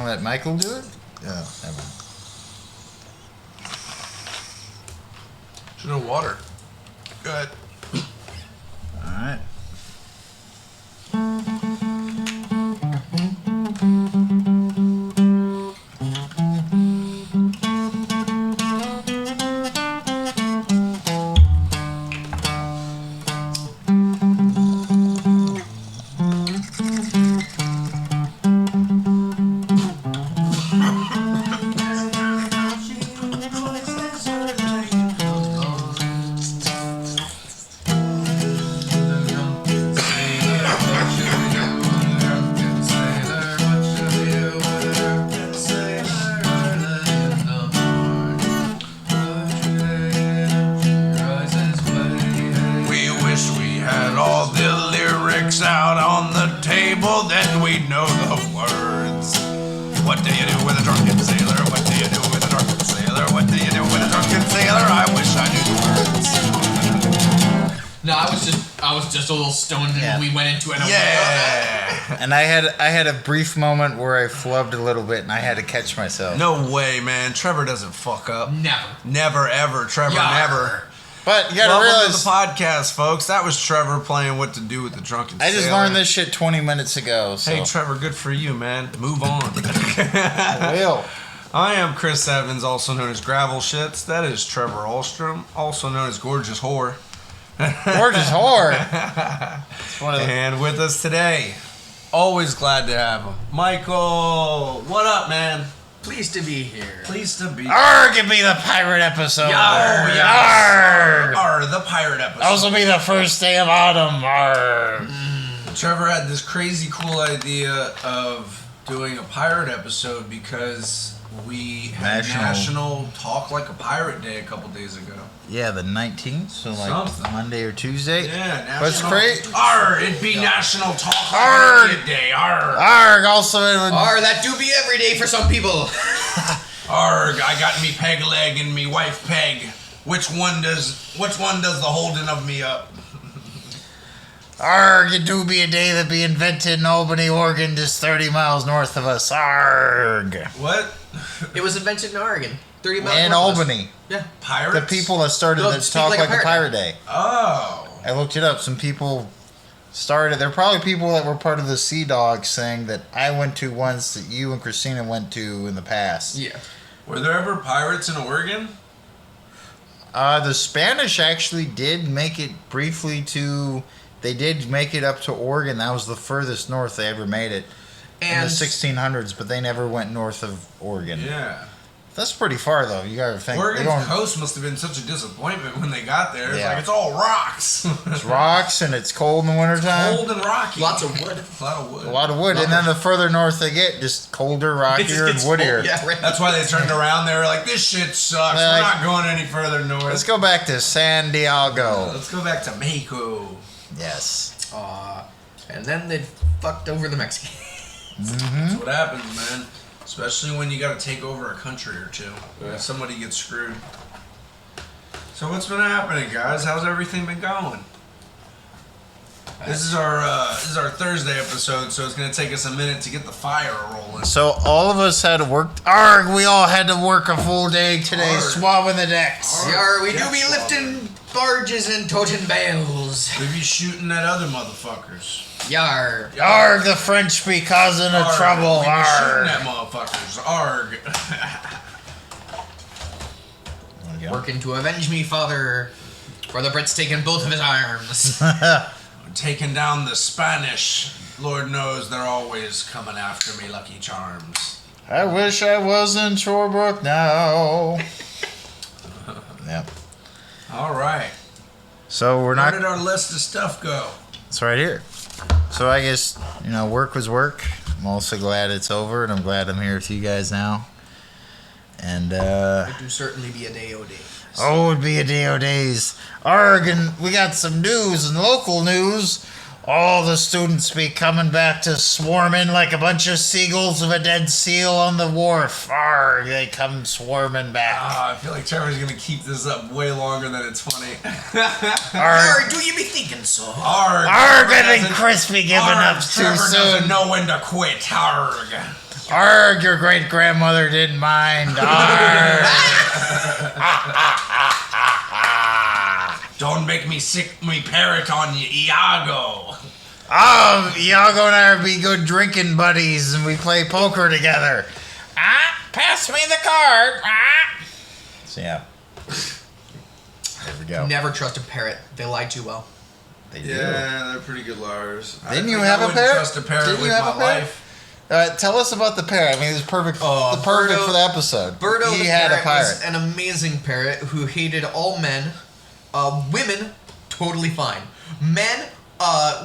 Want to let Michael do it? Yeah, never. Should have water. Go ahead. All right. Out on the table, then we know the words. What do you do with a drunken sailor? What do you do with a drunken sailor? What do you do with a drunken sailor? I wish I knew the words. No, I was just a little stoned and we went into it. Yeah. And I had a brief moment where I flubbed a little bit and I had to catch myself. No way, man. Trevor doesn't fuck up. Never, ever. Trevor, never. But you gotta realize, welcome to the podcast, folks. That was Trevor playing What to Do with the Drunken Sailor. I just learned this shit 20 minutes ago. So. Hey, Trevor, good for you, man. Move on. I will. I am Chris Evans, also known as Gravel Shits. That is Trevor Ahlstrom, also known as Gorgeous Whore. Gorgeous Whore. And with us today, always glad to have him, Michael. What up, man? Pleased to be here. Pleased to be here. Arg, give me the pirate episode. Yarr, Arg. Arr, the pirate episode. This will be the first day of autumn. Arg. Trevor had this crazy cool idea of doing a pirate episode because we had National Talk Like a Pirate Day a couple days ago. Yeah, the 19th, so like Something. Monday or Tuesday. Yeah, National. What's great? Arr, it'd be National Talk Like a Pirate Day. Arr. Arg, also. That do be every day for some people. Arg, I got me peg leg and me wife peg. Which one does the holding of me up? Arg, it do be a day that be invented in Albany, Oregon, just 30 miles north of us. Arg. What? It was invented in Oregon. 30 miles in north Albany. Yeah. Pirates? The people that started that Talk Like a Pirate Day. Oh. I looked it up. Some people started. There are probably people that were part of the Sea Dogs thing that I went to once that you and Christina went to in the past. Yeah. Were there ever pirates in Oregon? The Spanish actually did make it briefly to... They did make it up to Oregon. That was the furthest north they ever made it. In the 1600s, but they never went north of Oregon. Yeah. That's pretty far, though. You gotta think. Oregon's coast must have been such a disappointment when they got there. It's Yeah. like, it's all rocks. It's rocks, and it's cold in the wintertime. Cold and rocky. Lots of wood. A lot of wood. A lot of wood. And then the further north they get, just colder, rockier, and woodier. Yeah, right. That's why they turned around. They were like, this shit sucks. We're not going any further north. Let's go back to San Diego. Let's go back to Mexico. Yes. And then they fucked over the Mexicans. That's what happens, man. Especially when you got to take over a country or two. Yeah. Somebody gets screwed. So what's been happening, guys? How's everything been going? This is our Thursday episode, so it's gonna take us a minute to get the fire rolling. So all of us had to work. Arg! We all had to work a full day today, Arg. swabbing the decks. Yar, we do be lifting barges and toting bales. We be shooting at other motherfuckers. Yar. Arg! The French be causing a trouble. We be Arg! shooting at motherfuckers. Arg. Working to avenge me, father, for the Brits taking both of his arms. Taking down the Spanish. Lord knows they're always coming after me, Lucky Charms. I wish I was in Shorebrook now. Yep. All right. So we're not. Where did our list of stuff go? It's right here. So I guess, work was work. I'm also glad it's over, and I'm glad I'm here with you guys now. And, It do certainly be a day-o-day. Oh, it'd be a day o' days. Arg, and we got some news and local news. All the students be coming back to swarming like a bunch of seagulls of a dead seal on the wharf. Arg, they come swarming back. I feel like Trevor's going to keep this up way longer than it's funny. Arg, do you be thinking so? Arg. Arg, I think Chris be giving up too Trevor soon. doesn't know when to quit. Arg. Arg, your great grandmother didn't mind. Arg. Don't make me sick me parrot on you, Iago. Oh, Iago and I be good drinking buddies, and we play poker together. Pass me the card. So yeah, there we go. Never trust a parrot. They lie too well. They do. Yeah, they're pretty good liars. Didn't you have a parrot? Trust a parrot Didn't with you have my a parrot? life. Tell us about the parrot. I mean, it was perfect. Perfect Birdo- for the episode. Birdo he the had parrot a pirate. was an amazing parrot who hated all men. Women, totally fine. Men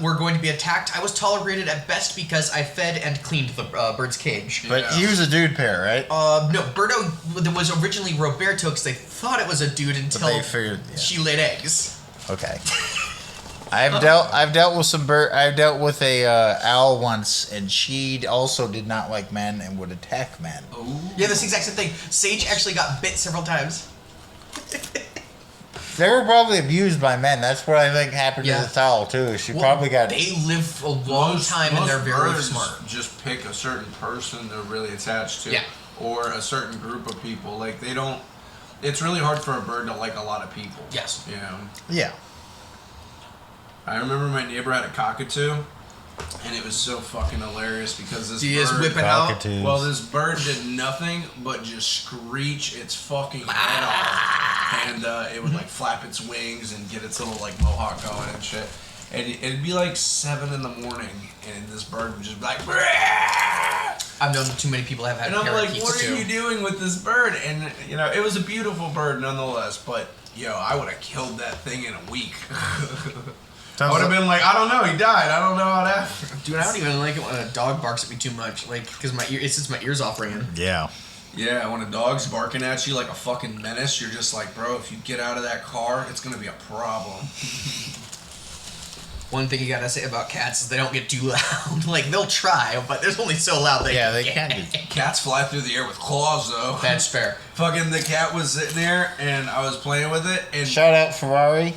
were going to be attacked. I was tolerated at best because I fed and cleaned the bird's cage. But he was a dude parrot, right? No, Birdo was originally Roberto because they thought it was a dude until they figured, she laid eggs. Okay. I've dealt with some bird. I've dealt with a owl once, and she also did not like men and would attack men. Ooh. Yeah, this exact same thing. Sage actually got bit several times. They were probably abused by men. That's what I think happened to the owl too. She probably got. They live a long time and they're very birds smart. Just pick a certain person they're really attached to, Yeah. or a certain group of people. Like they don't. It's really hard for a bird to like a lot of people. Yes. You know. Yeah. I remember my neighbor had a cockatoo, and it was so fucking hilarious because this Do you just bird. whip it out? Cockatoos. Well, this bird did nothing but just screech its fucking head off, and it would like flap its wings and get its little like mohawk going and shit. And it'd be like 7 in the morning, and this bird would just be like, "Brrrr!" I've known too many people have had And I'm like, parakeets what too. are you doing with this bird? And you know, it was a beautiful bird nonetheless, but yo, I would have killed that thing in a week. I would have been like, I don't know, he died. I don't know how that happened. Dude, I don't even like it when a dog barks at me too much, like, because it sets my ears off ringing. Yeah. Yeah, when a dog's barking at you like a fucking menace, you're just like, bro, if you get out of that car, it's gonna be a problem. One thing you gotta say about cats is they don't get too loud. Like, they'll try, but there's only so loud they Yeah, they can can get. Cats fly through the air with claws, though. That's fair. Fucking the cat was sitting there, and I was playing with it, and Shout out Ferrari.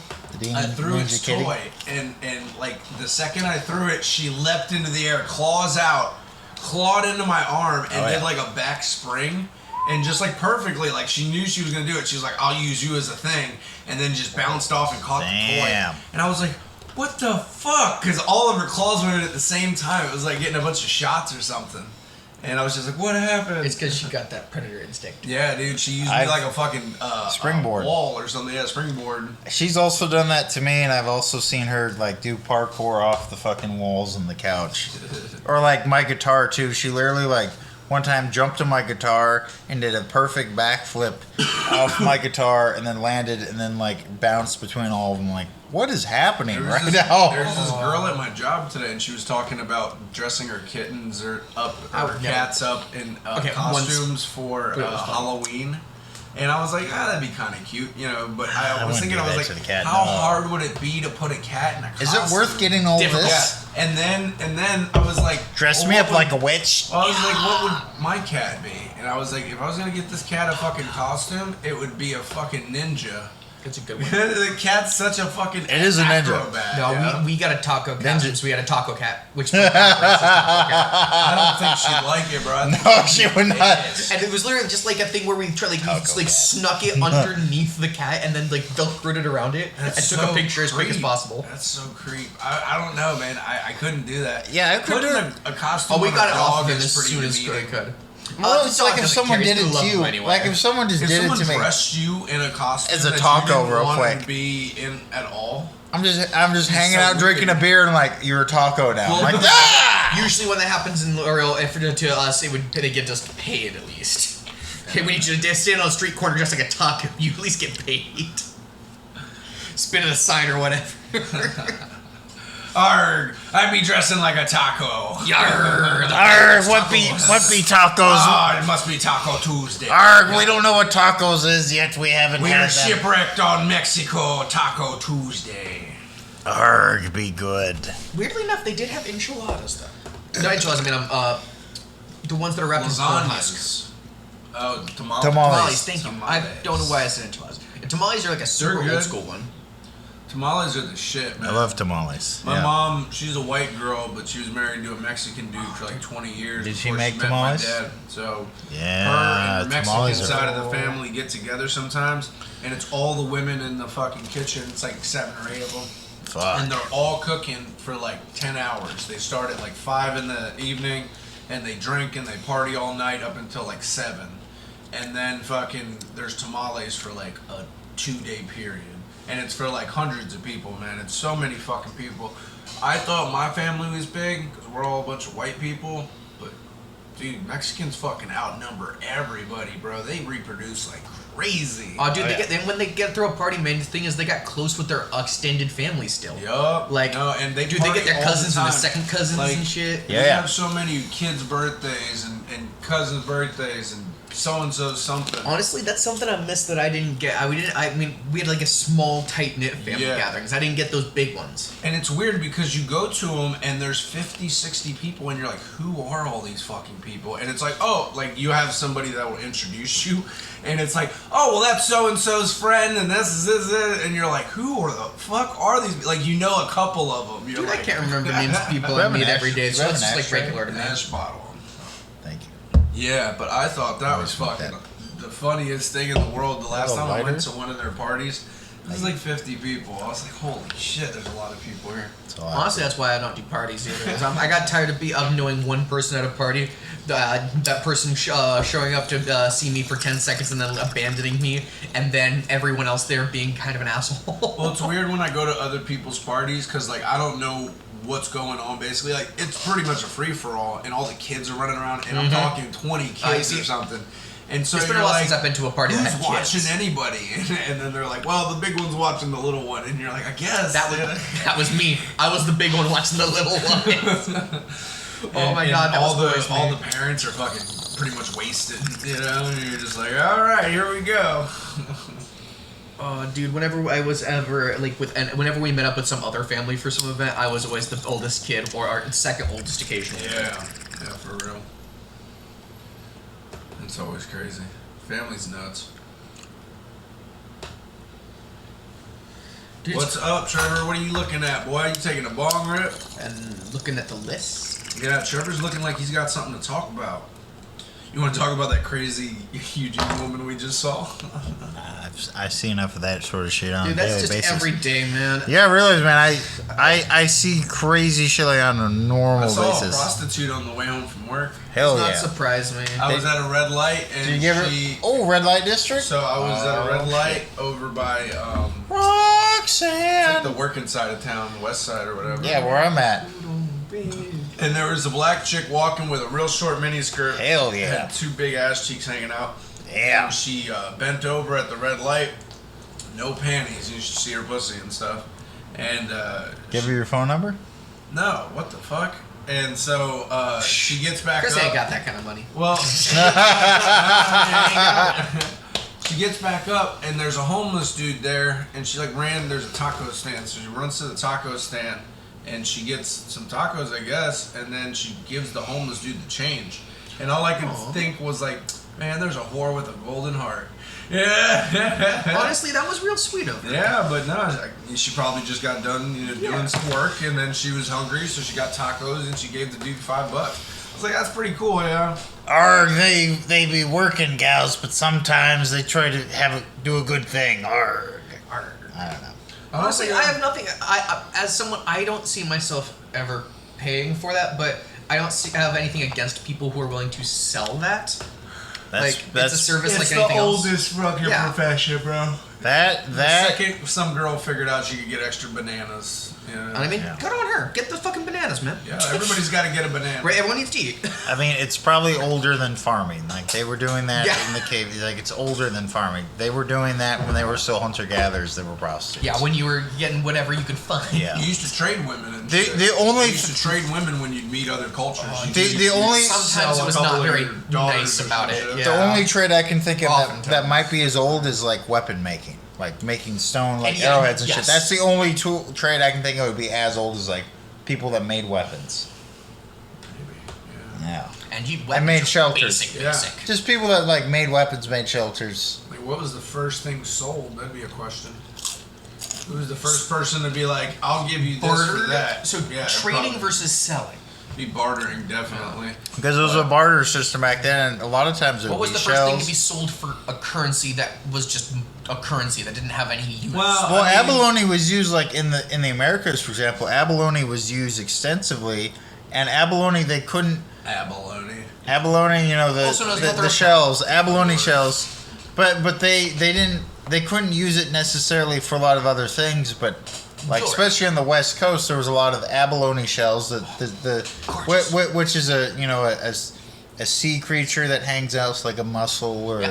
I threw its kitty. toy, and like the second I threw it, she leapt into the air, claws out, clawed into my arm, and did like a back spring, and just like perfectly, like she knew she was gonna do it. She was like, "I'll use you as a thing," and then just bounced off and caught the Damn. toy. And I was like, "What the fuck?" Because all of her claws went in at the same time. It was like getting a bunch of shots or something. And I was just like, "What happened?" It's because she got that predator instinct. Yeah, dude, she used me like a fucking Springboard. wall or something. Yeah, springboard. She's also done that to me, and I've also seen her like do parkour off the fucking walls and the couch, or like my guitar too. She literally like one time jumped on my guitar and did a perfect backflip off my guitar, and then landed, and then like bounced between all of them. Like, what is happening right now? There's this girl at my job today, and she was talking about dressing her kittens or cats up in costumes for Halloween. And I was like, that'd be kind of cute, you know. But I was thinking, I was like, how hard would it be to put a cat in a costume? Is it worth getting all this? Yeah. And then I was like, Dress me up like a witch. I was like, what would my cat be? And I was like, if I was gonna get this cat a fucking costume, it would be a fucking ninja. It's a good one. The cat's such a fucking It is a ninja. acrobat, No, yeah? we got a taco cat. So we had a taco cat, which I I don't think she'd like it, bro. I think No, she would not. And it was literally just like a thing where we tried, like, Taco we cat. snuck it underneath the cat and then like velcroed it around it and took a picture as quick as creep. possible. That's so creep. I don't know, man. I couldn't do that. Yeah, I could Putting do it. a costume Oh, we on got a it off dog of him is as pretty soon as demeaning. we could. Well, the it's dog like if doesn't someone care, did he it still to loves you. him anyway. Like if someone just If did it someone to me. dressed you in a costume As a that taco you didn't real want quick. to be in at all, I'm just hanging so out drinking wicked. a beer and like you're a taco now. Well, I'm like, ah! Usually when that happens in real, if to us, they get us paid at least. Hey, we need you to stand on a street corner just like a taco. You at least get paid. Spin at a sign or whatever. arg, I'd be dressing like a taco. Yarr, Arg, what be tacos? Ah, it must be Taco Tuesday. Arg, we don't know what tacos is yet. We haven't We're had them. shipwrecked on Mexico Taco Tuesday. Arg, be good. Weirdly enough, they did have enchiladas though. No enchiladas. I mean, the ones that are wrapped in corn husks. Lasagnas. Oh, tamales. Tamales. Tamales. Thank you. I don't know why I said enchiladas. Tamales are like a super good. old school one. Tamales are the shit, man. I love tamales. My yeah. mom, she's a white girl, but she was married to a Mexican dude for like 20 years. Did she before make met tamales? My dad. So Yeah, her and the Mexican tamales are- side of the family get together sometimes, and it's all the women in the fucking kitchen. It's like 7 or 8 of them. Fuck. And they're all cooking for like 10 hours. They start at like 5 in the evening, and they drink and they party all night up until like 7. And then fucking there's tamales for like a 2-day period. And it's for like hundreds of people, man. It's so many fucking people. I thought my family was big because we're all a bunch of white people. But, dude, Mexicans fucking outnumber everybody, bro. They reproduce like crazy. Oh, dude, Oh, they yeah. get then when they get through a party, man. The thing is, they got close with their extended family still. Yup. Like, no, and they dude, they party get their all the cousins and the time. second cousins Like, and shit. Yeah, we yeah. have so many kids' birthdays and cousins' birthdays and so-and-so's something. Honestly, that's something I missed that I didn't get. I mean, we had like a small, tight-knit family Yeah. gatherings. I didn't get those big ones. And it's weird because you go to them and there's 50, 60 people and you're like, who are all these fucking people? And it's like, oh, like you have somebody that will introduce you and it's like, oh, well, that's so-and-so's friend and this is it. And you're like, who are the fuck are these? Like, you know a couple of them. You're Dude, like, I can't remember names of people We I have an meet every ash- day, we so have it's an just like ashtray. regular to me. Ash bottle. Thank you. Yeah, but I thought that was smoke fucking that. the funniest thing in the world. The last a time I went lighter? to one of their parties, there was like 50 people. I was like, holy shit, there's a lot of people here. That's all I Honestly, that's why I don't do parties either. 'Cause I got tired of knowing one person at a party, that person showing up to see me for 10 seconds and then abandoning me, and then everyone else there being kind of an asshole. Well, it's weird when I go to other people's parties because, like, I don't know what's going on, basically. Like, it's pretty much a free-for-all, and all the kids are running around, and I'm talking 20 kids see. or something. And so It's been you're a while like, since I've been to a party that who's had watching kids. anybody? And then they're like, well, the big one's watching the little one. And you're like, I guess. That was me. I was the big one watching the little ones. Oh my And god, that all was the all the parents are fucking pretty much wasted, you know. And you're just like, all right, here we go. Oh, dude, whenever I was ever and whenever we met up with some other family for some event, I was always the oldest kid or our second oldest occasionally. Yeah, for real. It's always crazy. Family's nuts. Dude, What's up, Trevor? What are you looking at, boy? You taking a bong rip? and looking at the list. Yeah, Trevor's looking like he's got something to talk about. You want to talk about that crazy Eugene woman we just saw? I see enough of that sort of shit on Dude, a that's daily just basis. every day, man. Yeah, I realize, man. I see crazy shit like on a I normal saw a basis. prostitute on the way home from work. Hell Does not yeah. surprise me. I was at a red light, Did you and give her? she... Oh, red light district. So I was at a red Oh, light over by Roxanne. the working side of town, the west side or whatever. Yeah, where I'm at. And there was a black chick walking with a real short mini skirt. Hell yeah. Had 2 big ass cheeks hanging out. Yeah. And she bent over at the red light, no panties. You should see her pussy and stuff. And Give her your phone number. no, what the fuck? And so she gets back Chris up. ain't got that kind of money. Well, she gets back up, and there's a homeless dude there, and she like ran. There's a taco stand, so she runs to the taco stand, and she gets some tacos, I guess, and then she gives the homeless dude the change. And all I could think was like, man, there's a whore with a golden heart. Yeah. Honestly, that was real sweet of her. Yeah, but no, she probably just got done, doing some work, and then she was hungry, so she got tacos, and she gave the dude $5. I was like, that's pretty cool, yeah. Arg, they be working gals, but sometimes they try to do a good thing. Arg. I don't know. Honestly, I have nothing. As someone, I don't see myself ever paying for that, but I don't have anything against people who are willing to sell that. It's a service It's like the anything else. oldest fucking Yeah. profession, bro. That The second some girl figured out she could get extra bananas. And I mean, Yeah. good on her. Get the fucking bananas, man. Yeah, everybody's got to get a banana. Right, everyone needs to eat. I mean, it's probably older than farming. Like they were doing that Yeah. in the cave. Like it's older than farming. They were doing that when they were still hunter gatherers. They were prostitutes. Yeah, when you were getting whatever you could find. Yeah. You used to trade women. And The- shit. the only- You used to trade women when you'd meet other cultures. The only Sometimes it was not very nice about it. the Yeah. only trade I can think of that Oftentimes. might be as old as like weapon making, like making stone, like And yeah, arrowheads and yes. shit. That's the only trade I can think of would be as old as like people that made weapons. Yeah. And you I made shelters. Basic, Yeah. basic. Just people that like made weapons, made shelters. Like, what was the first thing sold? That'd be a question. Who's the first person to be like, I'll give you this Barter. for that? So Yeah, trading probably. versus selling. Be bartering, definitely. Because it was a barter system back then, and a lot of times it would What was be the shells. first thing to be sold for a currency that was just a currency that didn't have any use? Well, abalone was used like in the Americas, for example. Abalone was used extensively, and abalone they couldn't. Abalone, you know, the shells, abalone shells, but they couldn't use it necessarily for a lot of other things, but like Sure. especially on the West Coast, there was a lot of abalone shells which is a sea creature that hangs out like a mussel or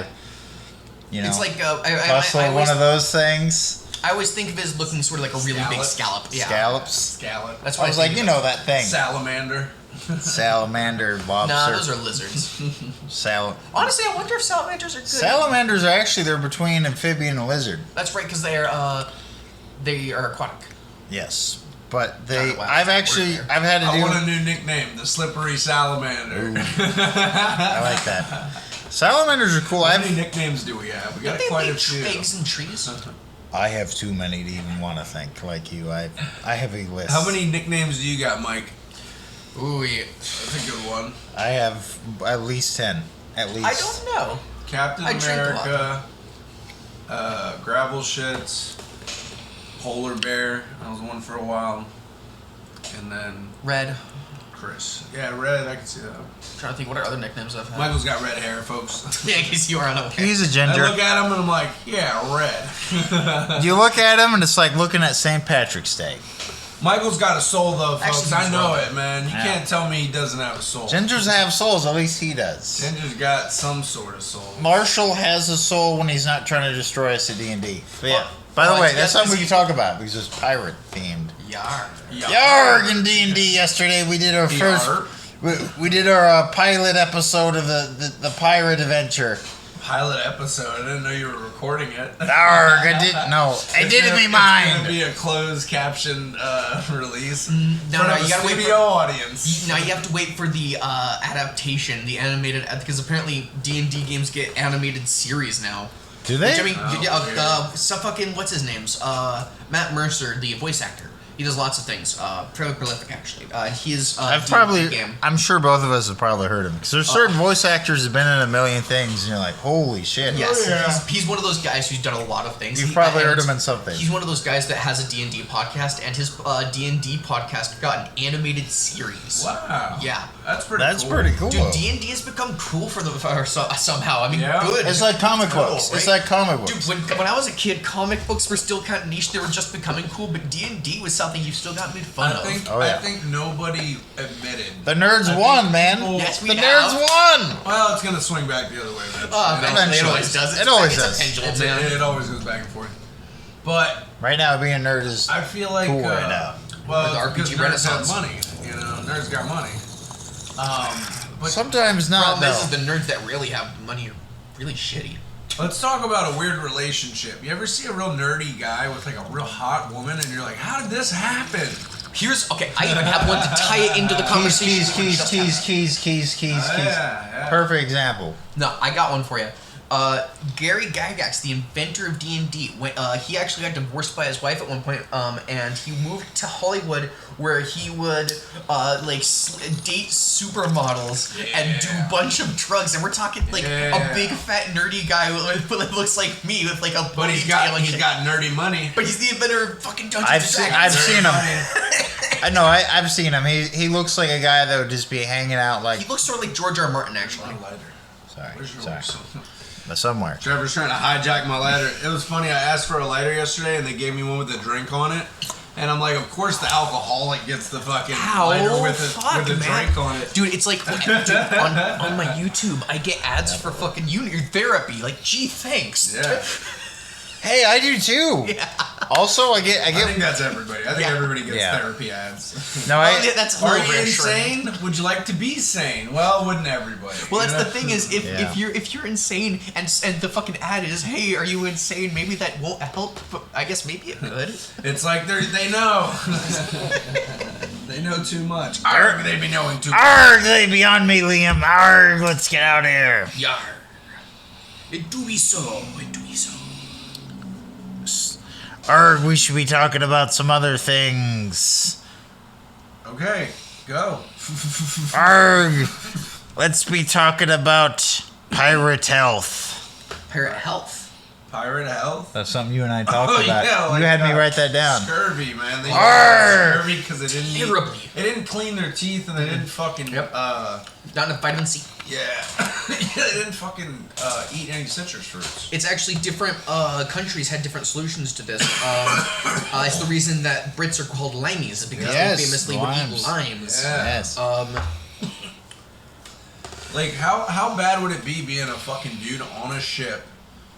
you know, it's like mussel, I one of those things. I always think of it as looking sort of like a really big scallop. Yeah. Scallops. That's why I was like, you know that thing. Salamander. Salamander, lobster. Nah, those are lizards. Honestly, I wonder if salamanders are good. Salamanders are actually they're between amphibian and lizard. That's right, because they are aquatic. Yes, but I've had to I do. want a new nickname, the slippery salamander. I like that. Salamanders are cool. How many nicknames do we have? We got quite a few. Eggs and trees. I have too many to even want to think like you. I have a list. How many nicknames do you got, Mike? Ooh, yeah. That's a good one. I have at least 10. At least. I don't know. Captain America, Gravel Shits, Polar Bear. That was one for a while. And then Red. Chris. Yeah, Red. I can see that. I'm trying to think what are other nicknames I've had. Michael's got red hair, folks. Yeah, in case you are unaware. He's a ginger. I look at him and I'm like, yeah, red. You look at him and it's like looking at St. Patrick's Day. Michael's got a soul though, folks. Actually, I know it, man. You can't tell me he doesn't have a soul. Gingers have souls. At least he does. Ginger's got some sort of soul. Marshall has a soul when he's not trying to destroy us at D&D. But yeah. By the way, that's something we can talk about because it's pirate themed. Yarg. Yarg in D&D yesterday. We did our we did our pilot episode of the pirate adventure. Pilot episode. I didn't know you were recording it. Arg, I didn't know. I did in my mind. It's gonna be a closed caption release. No, you gotta wait for audience. Now you have to wait for the adaptation, the animated, because apparently D&D games get animated series now. Do they? Which, I mean, some fucking what's his name's Matt Mercer, the voice actor. He does lots of things. Fairly prolific, actually. He's I'm sure both of us have probably heard him because there's certain voice actors who've been in a million things, and you're like, holy shit. Yes, Oh, yeah. he's one of those guys who's done a lot of things. You've probably heard him in something. He's one of those guys that has a D&D podcast, and his D&D podcast got an animated series. Wow. Yeah. That's pretty cool. Dude, D&D has become cool somehow. I mean, good. It's like comic books. Right? It's like comic books. Dude, when I was a kid, comic books were still kind of niche. They were just becoming cool, but D&D was something you still got made fun of. I think nobody admitted. The nerds won, man. Yes, we the have. nerds won. Well, it's gonna swing back the other way. Eventually. It always does. It always It's does. a pendulum, man. It always goes back and forth. But right now, being a nerd is I feel like cool right now. Well, the because RPG nerds Renaissance. have money. You know, nerds got money. But sometimes not. Problem though. is the nerds that really have money are really shitty. Let's talk about a weird relationship. You ever see a real nerdy guy with like a real hot woman, and you're like, how did this happen? I even have one to tie it into the conversation. Keys. Yeah. Perfect example. No, I got one for you. Gary Gygax, the inventor of D&D, he actually got divorced by his wife at one point, and he moved to Hollywood where he would date supermodels and do a bunch of drugs. And we're talking a big fat nerdy guy who looks like me with like a But he's got nerdy money. But he's the inventor of fucking Dungeons I've and Dragons. seen him. I know. I've seen him. He looks like a guy that would just be hanging out like. He looks sort of like George R. Martin, actually. Sorry. But somewhere. Trevor's trying to hijack my lighter. It was funny. I asked for a lighter yesterday, and they gave me one with a drink on it. And I'm like, of course the alcoholic gets the fucking lighter with a drink on it. Dude, it's like, on my YouTube, I get ads for fucking therapy. Like, gee, thanks. Yeah. Hey, I do too. Yeah. Also, I think that's everybody. I think everybody gets therapy ads. No, that's are you insane? Would you like to be sane? Well, wouldn't everybody? Well, that's the thing is, if you're insane and the fucking ad is, hey, are you insane? Maybe that won't help, but I guess maybe it could. It's like they know. They know too much. Arg, they be knowing too much. Arg, they be on me, Liam. Arg, let's get out of here. Yar. It do be so. Arg, we should be talking about some other things. Okay, go. Arg, let's be talking about pirate health. Pirate health. Pirate health? That's something you and I talked Oh, about. yeah, like, you had me write that down. Scurvy, man. They Arr! scurvy because they didn't Terribly. They didn't clean their teeth and they didn't fucking Yep. Not enough vitamin C. yeah. Yeah, they didn't fucking eat any citrus fruits. It's actually different countries had different solutions to this. It's the reason that Brits are called limeys, because Yes, they famously would eat limes. limes. Yeah. Yes. Like how bad would it be being a fucking dude on a ship,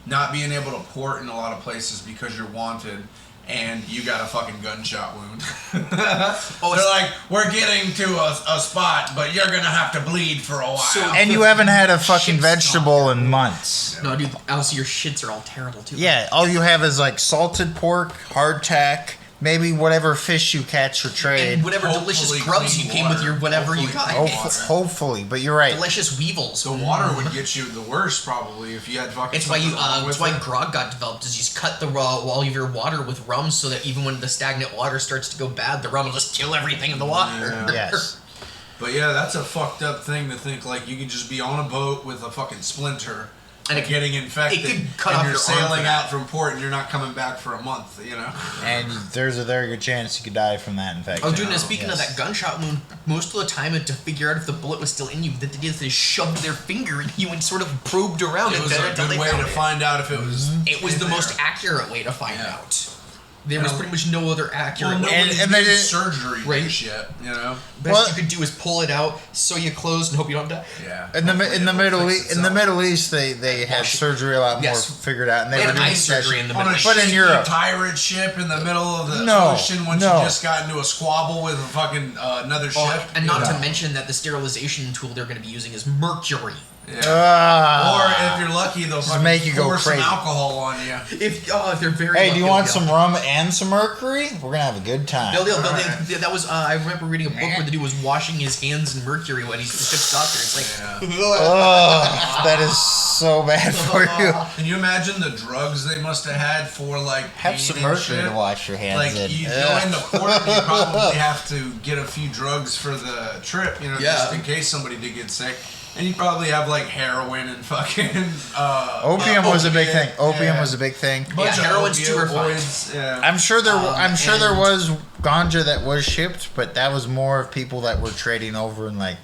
not being able to port in a lot of places because you're wanted and you got a fucking gunshot wound? They're like, we're getting to a spot, but you're gonna have to bleed for a while. So- And you haven't had a fucking Shit's vegetable in months. No, dude, also your shits are all terrible too. Yeah, all you have is like salted pork, hardtack, maybe whatever fish you catch or trade. And whatever delicious Hopefully grubs clean you came with your water. whatever you Hopefully got. clean water. Hopefully, but you're right. Delicious weevils. The water would get you the worst probably if you had fucking. It's why you. something wrong It's with why it. grog got developed. Is you just cut the raw wall of your water with rum, so that even when the stagnant water starts to go bad, the rum will just kill everything in the water. Yeah. Yes. But yeah, that's a fucked up thing to think. Like you could just be on a boat with a fucking splinter. And And it- getting infected, it could cut and off you're your arm for sailing that. out from port, and you're not coming back for a month. You know, And there's a very good chance you could die from that infection. Oh, dude, and speaking of Yes. that gunshot wound, most of the time to figure out if the bullet was still in you, that they did is they shoved their finger in you and sort of probed around it was a until good they way found to it. find out if it was. It was in the there. most accurate way to find Yeah. out. There was And- pretty much no other accurate Well, way. nobody's and they doing didn't- surgery Right. and shit. You know. Best Well- you could do is pull it out, sew you closed, and hope you don't die. Yeah. In the Hopefully it'll Middle fix East, in the itself. Middle East, they had surgery a lot more Yes. figured out, and They they had were eye doing surgery in the On Middle a East. But in shitty Europe. pirate ship in the middle of the No, ocean when no. you just got into a squabble with a fucking another ship. Oh, and not Yeah. to mention that the sterilization tool they're going to be using is mercury. Yeah. Ah. Or if you're lucky, they'll fucking make you go pour crazy. some alcohol on you. If they're very Hey, lucky, do you want they'll- some rum and some mercury? We're gonna have a good time. That was I remember reading a book where the dude was washing his hands in mercury when he's the ship's doctor. It's like Oh, that is so bad for you. Can you imagine the drugs they must have had for like Have pain some and mercury shit? to wash your hands Like in. you go into port, you probably have to get a few drugs for the trip, you know, just Yeah. in case somebody did get sick. And you probably have like heroin and fucking Opium was a big opiate, thing. Opium yeah. was a big thing. Bunch of heroin's too refined. opioids, yeah. I'm sure there. I'm sure there and- was ganja that was shipped, but that was more of people that were trading over in like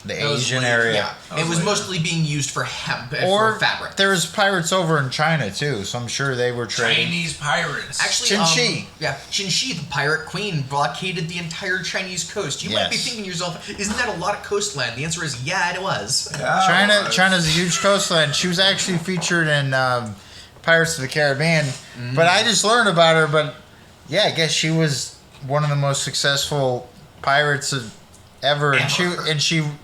the That was Asian later. area. yeah, That it was was later. mostly being used for hemp and Or for fabric. there was pirates over in China too, so I'm sure they were trading. Chinese pirates. Actually, Qin Qin Shi, the pirate queen, blockaded the entire Chinese coast. You might be Yes. thinking to yourself, isn't that a lot of coastline? The answer is, yeah, it was. Yeah, China's a huge coastline. She was actually featured in Pirates of the Caribbean, but I just learned about her. But yeah, I guess she was one of the most successful pirates ever, and she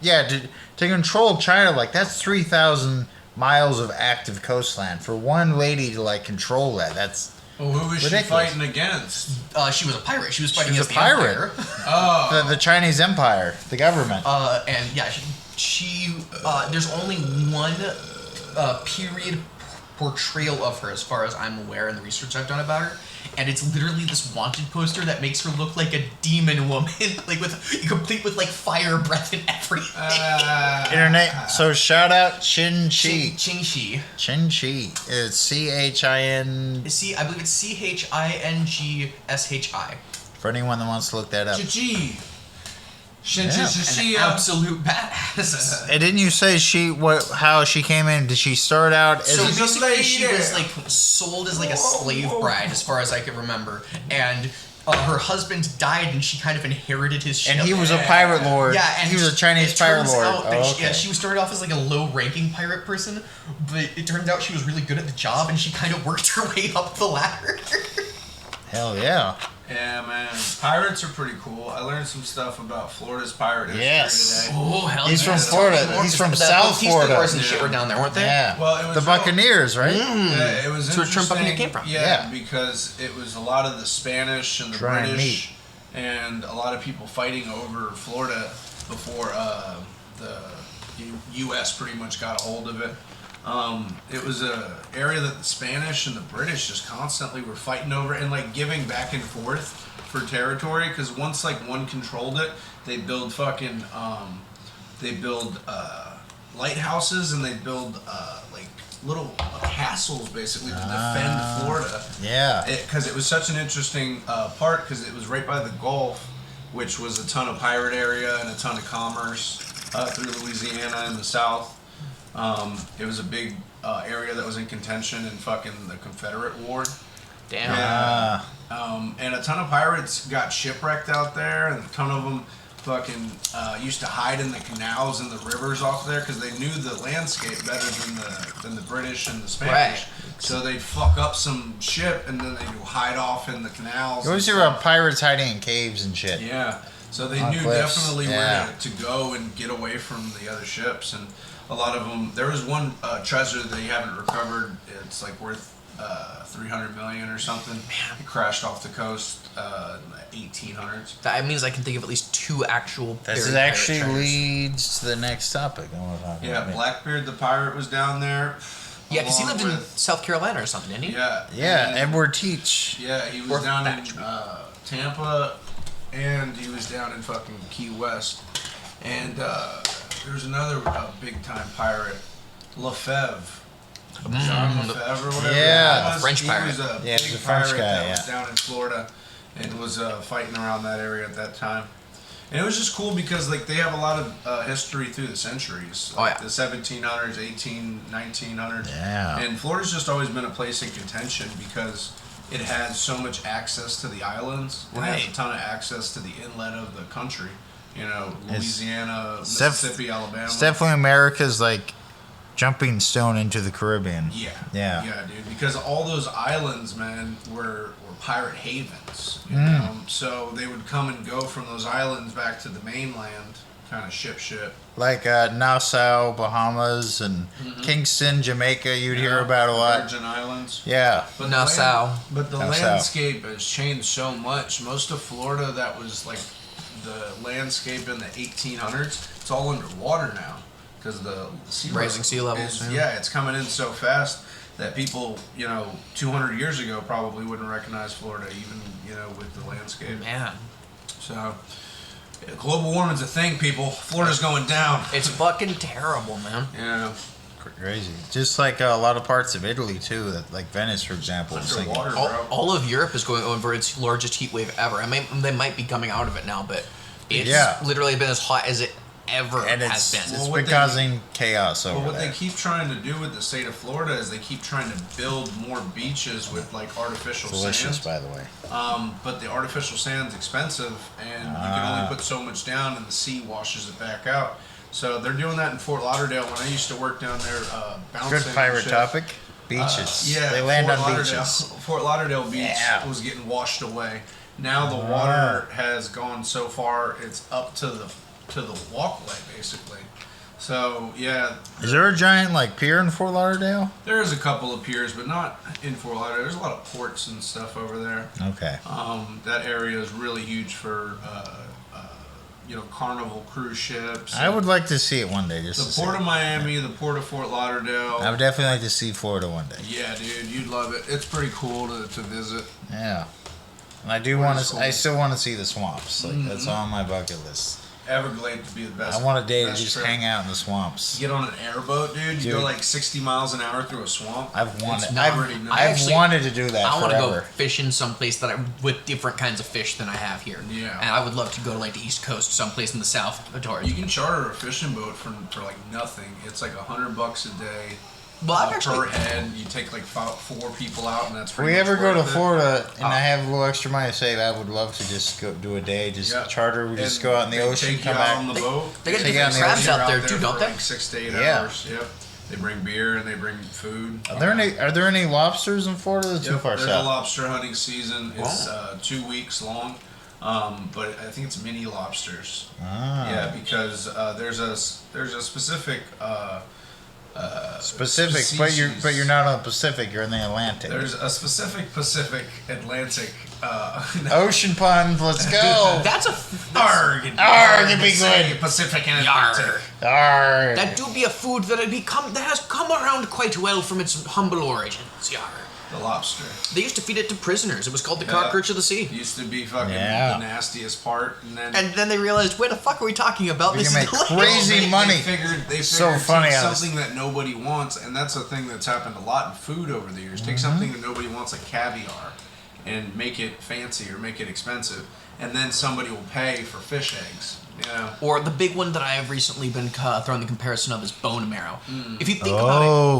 to control China, like that's 3,000 miles of active coastline for one lady to like control that. That's Well, who was ridiculous. she fighting against? She was a pirate. She was fighting was against a the pirate. Empire. Oh, the Chinese Empire, the government. And yeah, she there's only one period portrayal of her, as far as I'm aware, in the research I've done about her, and it's literally this wanted poster that makes her look like a demon woman, like complete with like fire breath and everything. Internet. So shout out Qin Shi. Qin Shi. Qin Shi. It's CHIN. I believe it's CHINGSHI. For anyone that wants to look that up. Chi-chi. An Shin-chi-chi-chi. absolute badass. And didn't you say how she came in? Did she start out as So a, basically, she lady. was like sold as like a slave bride, as far as I can remember, and her husband died, and she kind of inherited his ship. and he was a pirate lord. Yeah, and he was a Chinese it pirate turns lord. out that Oh, she, okay. she started off as like a low-ranking pirate person, but it turned out she was really good at the job, and she kind of worked her way up the ladder. Hell yeah. Yeah, man. Pirates are pretty cool. I learned some stuff about Florida's pirate history Yes. today. Oh hell! He's yeah. from Florida. He's from South Florida. And shit were down there, weren't they? Yeah. Well, it was the Buccaneers, right? Yeah, it was That's where interesting. Trump Buccaneer came from. Yeah, Yeah. because it was a lot of the Spanish and the Try and British and a lot of people fighting over Florida before the U.S. pretty much got a hold of it. It was a area that the Spanish and the British just constantly were fighting over and like giving back and forth for territory. Because once like one controlled it, they build fucking lighthouses and they build like little castles basically to defend Florida. Yeah. Because it was such an interesting part because it was right by the Gulf, which was a ton of pirate area and a ton of commerce through Louisiana in the south. It was a big area that was in contention in fucking the Confederate War. Damn. Yeah. And a ton of pirates got shipwrecked out there, and a ton of them fucking used to hide in the canals and the rivers off there because they knew the landscape better than the British and the Spanish. Right. So they'd fuck up some ship and then they'd hide off in the canals. You always hear about pirates hiding in caves and shit. Yeah. So they On knew cliffs. definitely Yeah. where to go and get away from the other ships. And a lot of them, there was one treasure that they haven't recovered. It's like worth $300 million or something. It crashed off the coast in the 1800s. That means I can think of at least 2 actual. This buried pirate actually treasures. leads to the next topic. I want to talk Yeah, about. Blackbeard the pirate was down there. Yeah, because he along lived in with- South Carolina or something, didn't he? Yeah. Yeah, and- Edward Teach. Yeah, he was Or down Thatch. in Tampa, and he was down in fucking Key West. And there was another big time pirate, Lefebvre. John Lefebvre or whatever. Yeah. it was. French pirate. He was a Yeah, big he's a French pirate guy, that was yeah. down in Florida and was fighting around that area at that time. And it was just cool because like they have a lot of history through the centuries. Oh, Like yeah. the 1700s, 1900s. Yeah. And Florida's just always been a place in contention because it has so much access to the islands. It has Right. a ton of access to the inlet of the country. You know, It's- Louisiana, it's def- Mississippi, Alabama. It's definitely America's like jumping stone into the Caribbean. Yeah. Yeah. Yeah, dude. Because all those islands, man, were pirate havens. You Mm. know? So they would come and go from those islands back to the mainland, kind of ship. Like Nassau, Bahamas, and Kingston, Jamaica. You'd hear Yeah, about a lot. Virgin Islands. Yeah. But the Nassau. but the Nassau. landscape has changed so much. Most of Florida, that was like the landscape in the 1800s, it's all underwater now because the sea Rising sea levels, is- yeah. yeah, it's coming in so fast that people, 200 years ago probably wouldn't recognize Florida, even with the landscape. Man, So, yeah, global warming's a thing, people. Florida's going down. it's fucking terrible, man. Yeah, Crazy. Just like a lot of parts of Italy too, that like Venice, for example. is like- underwater, All, bro. all of Europe is going over its largest heat wave ever. I mean, they might be coming out of it now, but it's Yeah. literally been as hot as it ever and has it's, been. it's Well, been what they- causing chaos But over what there. they keep trying to do with the state of Florida is they keep trying to build more beaches with like artificial Delicious, sand. by the way. But the artificial sand's expensive, and you can only put so much down, and the sea washes it back out. So they're doing that in Fort Lauderdale. When I used to work down there, bouncing. Good pirate shit, topic. Beaches. yeah, They land Fort on Lauderdale, beaches. Fort Lauderdale Beach Yeah. was getting washed away. Now the water has gone so far; it's up to the walkway, basically. So yeah, Is there a giant like pier in Fort Lauderdale? there's a couple of piers, but not in Fort Lauderdale. There's a lot of ports and stuff over there. Okay. That area is really huge for Carnival cruise ships. I would like to see it one day. Just The to Port see. of Miami, the Port of Fort Lauderdale. I would definitely like to see Florida one day. Yeah, dude, you'd love it. It's pretty cool to visit. Yeah. And I do Florida's want to. cool. I still want to see the swamps. Like that's on my bucket list. Everglades would be the best. I want a day to best just trip. hang out in the swamps. Get on an airboat, dude. You go Dude. like 60 miles an hour through a swamp. I've wanted. It's not really I've, nice. I I've actually- wanted to do that I want to go forever. fishing someplace with different kinds of fish than I have here. Yeah. And I would love to go to like the East Coast, someplace in the South. You can charter a fishing boat for like nothing. It's like $100 a day. Well, I've per actually. head. You take like 4 people out, and that's If pretty we much ever go to worth it. Florida and I have a little extra money to save, I would love to just go do a day, just Yeah. charter. We just And go out in the they ocean, take come you out back. on the boat. They got Take different out the crabs ocean out there too, for don't they? like 6 to 8 Yeah. hours. Yep. They bring beer and they bring food. Are there any lobsters in Florida? That's too Yep, far there's south. a lobster hunting season. It's Wow. 2 weeks long, but I think it's mini lobsters. Ah. Yeah, because there's a specific Pacific, but you're not on the Pacific. You're in the Atlantic. there's a specific Pacific Atlantic Ocean puns, let's go. That's a Arg. It'd be good. Pacific and Yar. Atlantic. Arr. That do be a food that has come around quite well from its humble origins. Yar. The lobster. They used to feed it to prisoners. It was called the cockroach of the sea. It used to be fucking Yeah. the nastiest part, And then they realized, wait, the fuck are we talking about? We This can is make delicious. crazy money. They figured So funny take how this- something that nobody wants, and that's a thing that's happened a lot in food over the years. Take Mm-hmm. something that nobody wants, like caviar, and make it fancy or make it expensive, and then somebody will pay for fish eggs. Yeah. Or the big one that I have recently been throwing the comparison of is bone marrow. If you think Oh,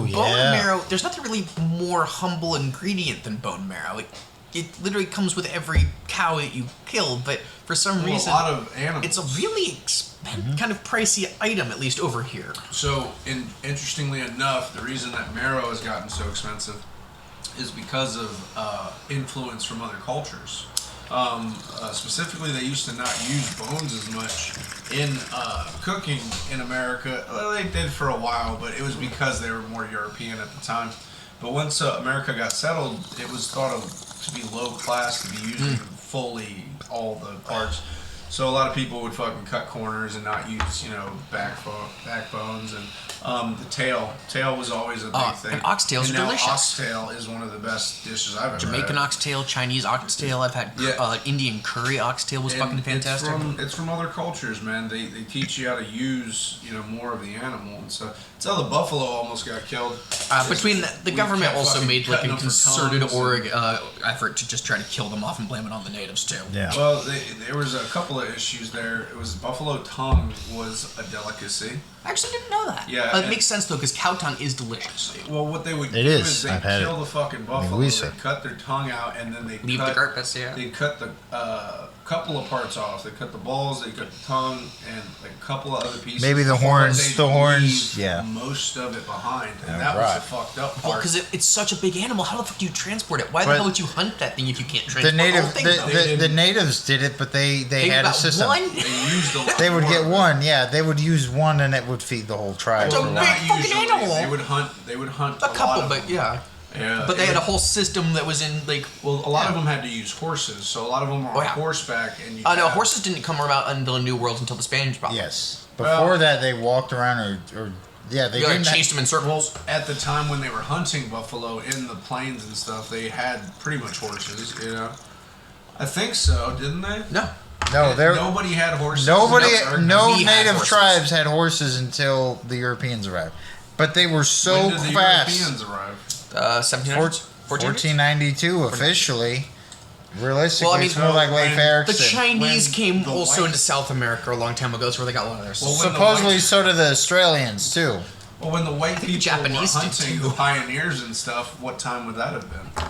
about it, bone yeah. marrow, there's nothing really more humble ingredient than bone marrow. It literally comes with every cow that you kill, but for some Well, reason, a lot of animals. it's a really kind of pricey item, at least over here. So, interestingly enough, the reason that marrow has gotten so expensive is because of influence from other cultures. Specifically, they used to not use bones as much in cooking in America. Well, they did for a while, but it was because they were more European at the time. But once America got settled, it was thought of to be low class to be using fully all the parts. So a lot of people would fucking cut corners and not use, backbones and the tail. Tail was always a big thing. and oxtails and are now delicious. Oxtail is one of the best dishes I've ever Jamaican had. oxtail, Chinese oxtail. I've had Indian curry oxtail was And fucking fantastic. It's from other cultures, man. They teach you how to use more of the animal, and so it's how the buffalo almost got killed. Between the We government kept also fucking made like cutting a them for concerted tongues and- effort to just try to kill them off and blame it on the natives too. Yeah. Well, there was a couple of issues there. It was buffalo tongue was a delicacy. I actually didn't know that. Yeah, It and- makes sense though because cow tongue is delicious. Well, what they would It do is. is they'd I've had kill it. the fucking buffalo, Louisa. they'd cut their tongue out, and then they'd Leave cut, the carpets, yeah. They'd cut the couple of parts off. They cut the balls, they cut the tongue, and like a couple of other pieces. Maybe the But horns- they'd the horns, leave yeah. most of it behind, and Yeah, that was right. the fucked up Well, part. because it's such a big animal. How the fuck do you transport it? Why the But hell would you hunt that thing if you can't transport The the whole native, thing? the, though? the, the natives did it, but they Think had a about system. one. They used a lot They would more get of it. one, yeah. They would use one, and it would feed the whole tribe. It's a or big whatever. fucking usually. animal. They would hunt. They would hunt A couple, lot of but them. yeah. Yeah, But they had a and- whole system that was in like. Well, a lot of them had to use horses, so a lot of them were Oh, on yeah. horseback, and you. No, had- horses didn't come around in the New World until the Spanish brought them. Yes. Before that, they walked around, or yeah, they They like, didn't. chased them in circles. At the time when they were hunting buffalo in the plains and stuff, they had pretty much horses. I think so, didn't they? No. No, there. Nobody had horses. Nobody, Or- no We had native horses. tribes had horses until the Europeans arrived. But they were so When did the fast. Europeans arrive? 1700s? 1492 officially. Realistically, Well, I mean, it's more like Leif when The Erikson. Chinese When came the also white- into South America a long time ago. That's where they got a lot of their Well, stuff. when the Supposedly, white- so do the Australians too. Well, when the white the people Japanese were did hunting, too. the pioneers and stuff, what time would that have been?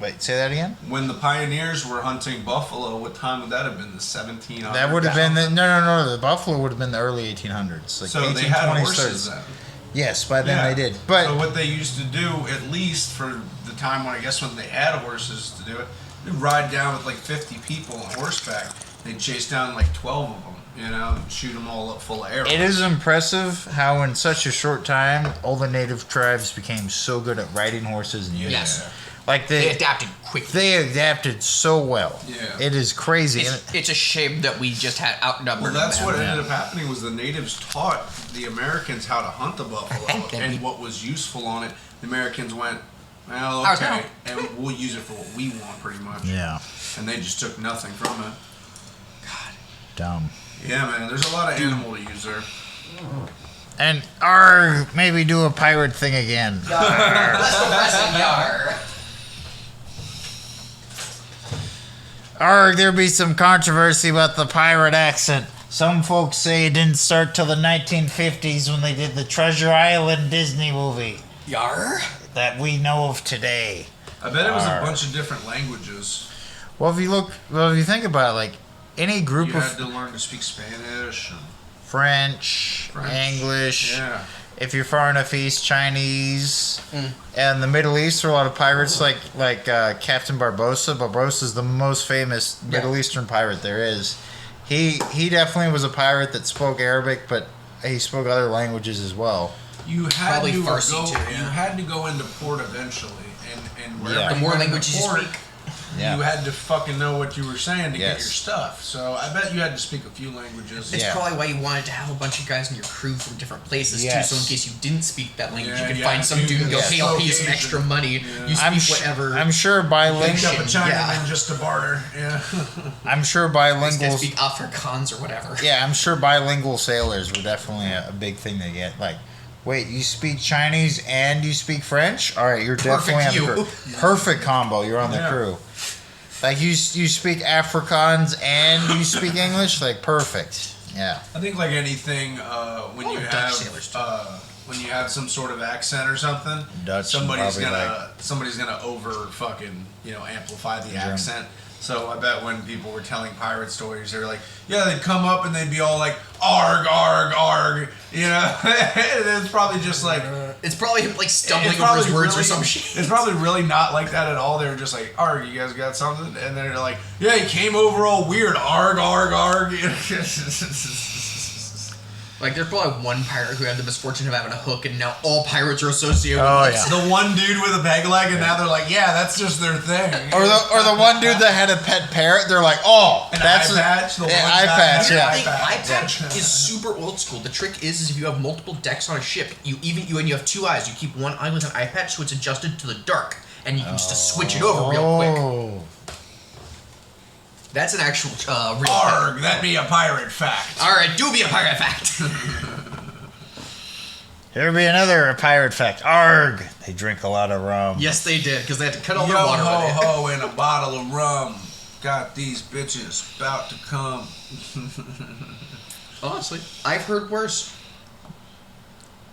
Wait, say that again. When the pioneers were hunting buffalo, what time would that have been? The 1700s? That would have been the no. The buffalo would have been the early 1800s, like So they had 1820s, horses 30s. then. Yes, by then Yeah. they did. But so what they used to do, at least for the time when I guess when they had horses to do it, they'd ride down with like 50 people on horseback. They'd chase down like 12 of them, and shoot them all up full of arrows. it is impressive how in such a short time all the native tribes became so good at riding horses and using Yes. them. Like They adapted quickly. they adapted so well. Yeah. It is crazy. And It's a shame that we just had outnumbered. Well, that's them. what Yeah. ended up happening was the natives taught the Americans how to hunt the buffalo And then and we- what was useful on it. The Americans went, well, Ours okay, now. and we'll use it for what we want, pretty much. yeah, And they just took nothing from it. dumb. Yeah, man, there's a lot of animal to use there. And maybe do a pirate thing again. Let's go wrestling, yar. There'd be some controversy about the pirate accent. Some folks say it didn't start till the 1950s when they did the Treasure Island Disney movie Yar. that we know of today. I bet it was a Arr. bunch of different languages. Well, if you think about it, like any group You of had to learn to speak Spanish. And French, English. Yeah. If you're far enough east, Chinese, and the Middle East, there are a lot of pirates like Captain Barbossa. Barbossa's the most famous Middle Eastern pirate there is. He definitely was a pirate that spoke Arabic, but he spoke other languages as well. You had Probably to Farsi go. too, yeah. You had to go into port eventually, and wherever Yeah. The you more went into languages you port, speak. Yeah. You had to fucking know what you were saying to get Yes. your stuff. So I bet you had to speak a few languages. It's Yeah. probably why you wanted to have a bunch of guys in your crew from different places Yes. too, so in case you didn't speak that language, Yeah, you could yeah, find some you dude and go, could hey, I'll pay you some Asian. extra money. Yeah. You speak whatever. I'm sure Picked bilingual. up a Chinaman Yeah. just to barter. Yeah. I'm sure These guys bilingual. speak Afrikaans or whatever. Yeah, I'm sure bilingual sailors were definitely a big thing to get. Like, wait, you speak Chinese and you speak French? All right, you're definitely on the crew. Perfect combo. You're on the Yeah. crew. Like you speak Afrikaans and you speak English. Like perfect. Yeah. I think like anything, when Oh, you Dutch have sailors, too. when you have some sort of accent or something, Dutch somebody's probably gonna over fucking amplify the Yeah. accent. So I bet when people were telling pirate stories, they were like, yeah, they'd come up and they'd be all like, arg, arg, arg, and it's probably just like. It's probably him like stumbling It's over his probably words or really- some shit. It's probably really not like that at all. They were just like, arg, you guys got something? And they're like, yeah, he came over all weird, arg, arg, arg. Like there's probably one pirate who had the misfortune of having a hook, and now all pirates are associated with Oh, it. yeah. The one dude with a peg leg, and now they're like, yeah, that's just their thing. Or the one dude that had a pet parrot. They're like, oh, An that's eye patch, the yeah, one eye guy patch. had an Yeah. The thing, eye patch Yeah. is super old school. The trick is if you have multiple decks on a ship, you and you have two eyes, you keep one eye with an eye patch so it's adjusted to the dark, and you can just switch it over real quick. Oh. That's an actual real Arg, thing. that'd be a pirate fact. All right, do be a pirate fact. Here be another pirate fact. Arg. They drink a lot of rum. Yes, they did because they had to cut all Yo their water ho with it. ho, and a bottle of rum. Got these bitches about to come. Honestly, I've heard worse.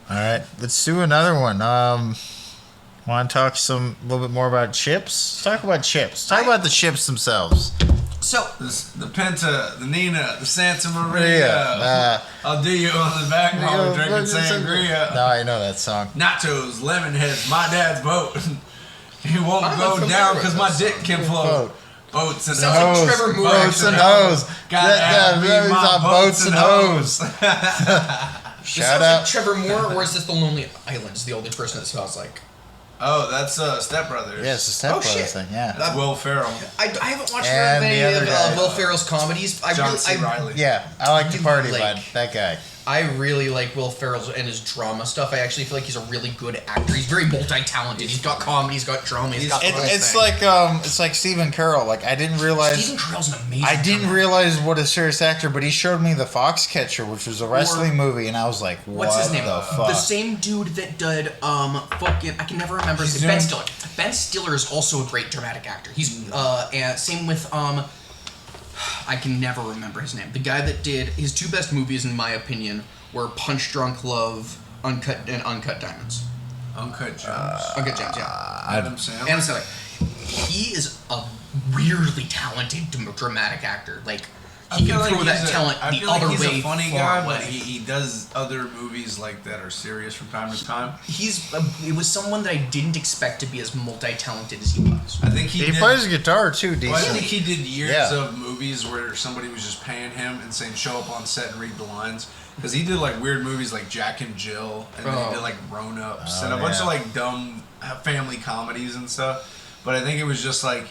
All right, let's do another one. Want to talk a little bit more about chips? Talk about chips. Talk about the chips themselves. So The Penta, the Nina, the Santa Maria. Yeah. I'll do you on the back while we're drinking sangria. No, I know that song. Nachos, lemon heads, my dad's boat. He won't I'm not go familiar down with because this my song. dick can float. Boats and Sounds like hoes. Trevor Moore. Boats and hoes. Gotta add me my Boats and hoes. this Shout sounds out. like Trevor Moore, or is this the Lonely Island's the only person that smells like? Oh, that's Step Brothers. Yes, the Step Oh, Brothers shit. thing. Yeah. That's Will Ferrell. I haven't watched And very the many other of guy. Will Ferrell's comedies. John C. I Reilly. Yeah, I like the party, Like- bud. That guy. really like Will Ferrell and his drama stuff. I actually feel like he's a really good actor. He's very multi-talented. He's got comedy, he's got drama, he's got. It's like Stephen Carell. Like I didn't realize. Stephen Carell's an amazing. I didn't drummer. realize what a serious actor, but he showed me the Foxcatcher, which was a wrestling movie, and I was like, "What What's his name? the fuck?" The same dude that did fucking I can never remember his He's name. Ben doing- Stiller. Ben Stiller is also a great dramatic actor. He's and same with I can never remember his name. The guy that did his two best movies in my opinion were Punch Drunk Love, Uncut Diamonds. Uncut Gems. Uncut Gems, yeah. Adam Sandler. And so he is a weirdly talented dramatic actor. Like he can throw that talent I the feel like other he's way a funny far guy, away. but he does other movies like that are serious from time to time. It was someone that I didn't expect to be as multi-talented as he was. I think he did, plays guitar too, well, I decent. think he did years Yeah. of movies where somebody was just paying him and saying show up on set and read the lines. Because he did like weird movies like Jack and Jill, and then he did like Grown Ups and a bunch of like dumb family comedies and stuff. But I think it was just like,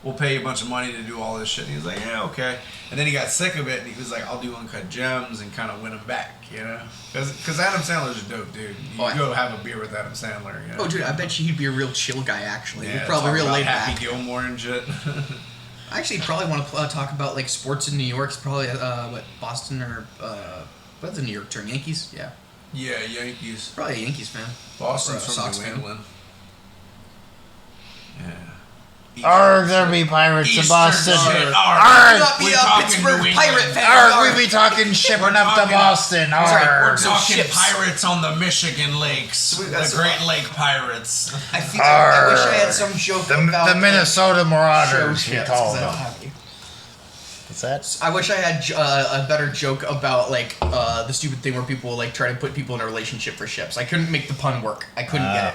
we'll pay you a bunch of money to do all this shit. And he was like, yeah, okay. And then he got sick of it, and he was like, I'll do Uncut Gems and kind of win him back, you know? Because Adam Sandler's a dope dude. You go have a beer with Adam Sandler, you know? Oh, dude, I bet you he'd be a real chill guy. Actually, Yeah, he'd probably talk real about laid Happy back. Gilmore and shit. I actually probably want to talk about like sports in New York. It's probably what Boston or what's the New York term? Yankees? Yeah, Yeah, Yankees. probably a Yankees fan. Boston's Or a from Sox New fan. England. Yeah. Arg, there be pirates in Boston. Shit. Arg, Not be we're a talking Pittsburgh New England. Pirate fan. Arg, we be talking shipping up to talking- Boston. Sorry, We're Arg. talking ships. pirates on the Michigan lakes. Sweet, The that's Great Lake Pirates. I feel. I wish I had some joke about The Minnesota show Marauders, we ships, call 'cause I don't them. have any. What's that? I wish I had a better joke about like the stupid thing where people like try to put people in a relationship for ships. I couldn't make the pun work. I couldn't get it.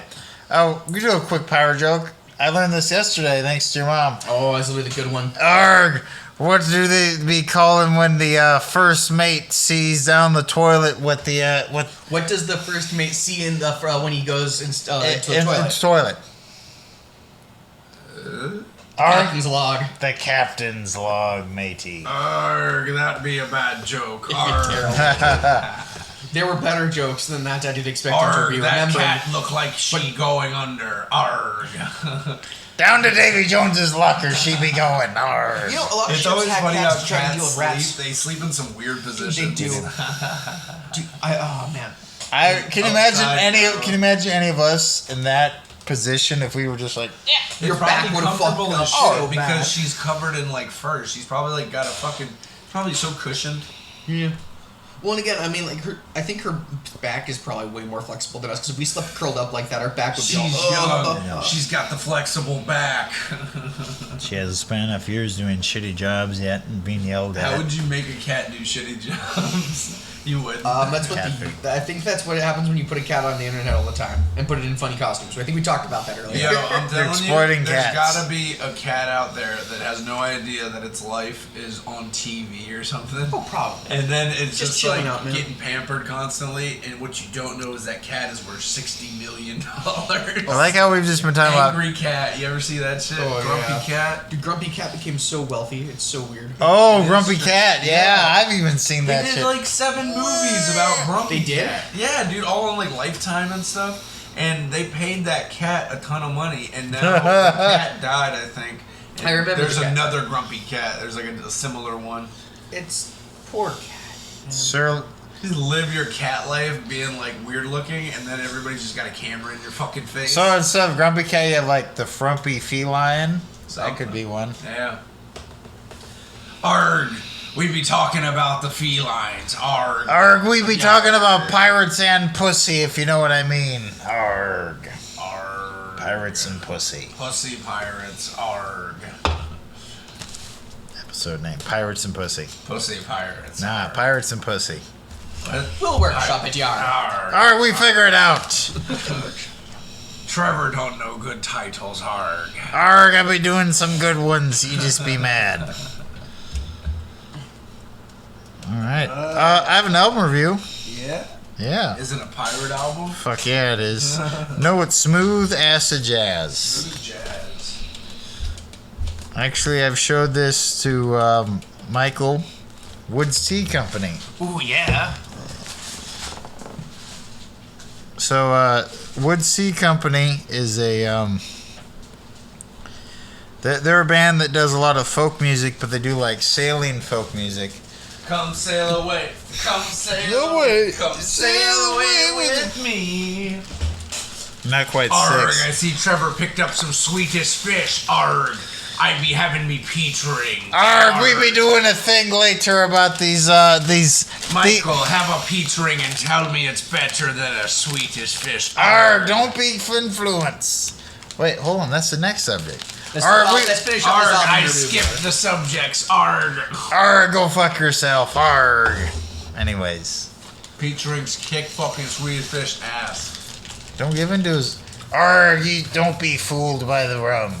Oh, we do a quick pirate joke. I learned this yesterday, thanks to your mom. Oh, this will be the good one. Arg! What do they be calling when the first mate sees down the toilet with the What does the first mate see in the when he goes into the in toilet? the toilet? Captain's log. The captain's log, matey. Arg, that'd be a bad joke. Arg. There were better jokes than that I did expect him to Arg, be that remembered. cat looked like she going under. Arg. Down to Davy Jones's locker, she be going. Arr. You know, a lot of It's ships always had funny how cats trying to deal with cats rats. sleep. They sleep in some weird positions. They do. Oh man. Can you imagine any of us in that position if we were just like, It's Your back probably would have comfortable fucked as up shit so because bad. she's covered in like fur. She's probably like got a fucking probably so cushioned. Yeah. Well, and again, I mean, like I think her back is probably way more flexible than us because if we slept curled up like that, our back would She's be all. young. She's got the flexible back. she hasn't spent enough years doing shitty jobs yet and being yelled How at? would you make a cat do shitty jobs? You would. That's what Cat I think that's what happens when you put a cat on the internet all the time and put it in funny costumes. So I think we talked about that earlier. Yo, I'm telling exploiting you, there's cats. gotta be a cat out there that has no idea that its life is on TV or something. Oh, probably. And then it's Just just, chilling like out, man. getting pampered constantly, and what you don't know is that cat is worth $60 million. I like how we've just been talking about. Angry cat, you ever see that shit? Oh, Grumpy yeah. cat. The Grumpy Cat became so wealthy. It's so weird. Oh, It's Grumpy just- Cat. Yeah, yeah. I've even seen They that did shit. like 7 movies about Grumpy They did? Cat. Yeah, dude, all on like Lifetime and stuff. And they paid that cat a ton of money, and now the cat died, I think. And I remember there's the cat. another Grumpy Cat. There's like a similar one. It's poor cat. Sir, Just live your cat life being like weird looking, and then everybody's just got a camera in your fucking face. so instead of Grumpy Cat, you have like the frumpy feline. So that Something. could be one. Yeah. Arg! We be talking about the felines. Arg! Arg, we be Yeah. talking about pirates and pussy, if you know what I mean. Arg. Arg! Pirates and pussy. Pussy pirates. Arg! Episode name: Pirates and Pussy. Pussy pirates. Nah, Arg. Pirates and Pussy. What? We'll workshop it, Yar. Arg! Arg, we figure it out. Trevor don't know good titles. Arg! Arg, I be doing some good ones. You just be mad. All right. I have an album review. Yeah. Yeah. Is it a pirate album? Fuck yeah, it is. No, it's smooth acid jazz. Good jazz. Actually, I've showed this to Michael, Woods Tea Company. Ooh, yeah. So, Woods Tea Company is a they're a band that does a lot of folk music, but they do like sailing folk music. Come sail away. Come sail Away. away. Come sail away with me. Not quite Arg, I six. see Trevor picked up some Swedish fish. Arg, I be having me peach rings. Arg, we be doing a thing later about these. Michael, have a peach ring and tell me it's better than a Swedish fish. Arg, don't be influence. Wait, hold on. That's the next subject. Let's finish up Arg, this album I review. skipped the subjects. Arg. Arg, go fuck yourself. Arg. Anyways, Peach rings kick fucking Swedish fish ass. don't give in to his. Arg, you don't be fooled by the rum.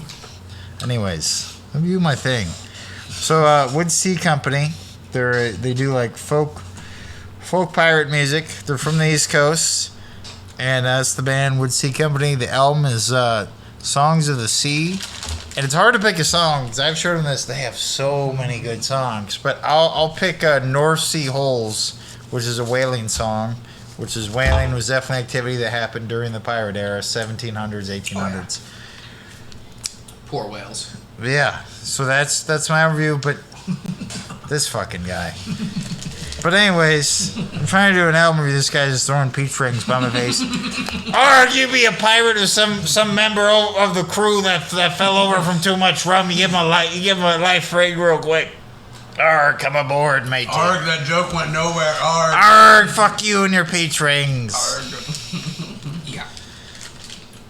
Anyways, let me do my thing. So, Woods Tea Company, they do like folk pirate music. They're from the East Coast, and that's the band Woods Tea Company. The album is Songs of the Sea, and it's hard to pick a song because I've showed them this. They have so many good songs, but I'll pick North Sea Holes, which is a whaling song. Which is whaling was definitely activity that happened during the pirate era, 1700s, 1800s. Poor whales. Yeah, so that's my review, but this fucking guy. But anyways, I'm trying to do an album review. This guy's just throwing peach rings by my face. Or you be a pirate or some member of the crew that fell over from too much rum. You give him a life free real quick. Arg, come aboard, mate. Arg, that joke went nowhere. Arg. Arg, fuck you and your peach rings. Arg. Yeah.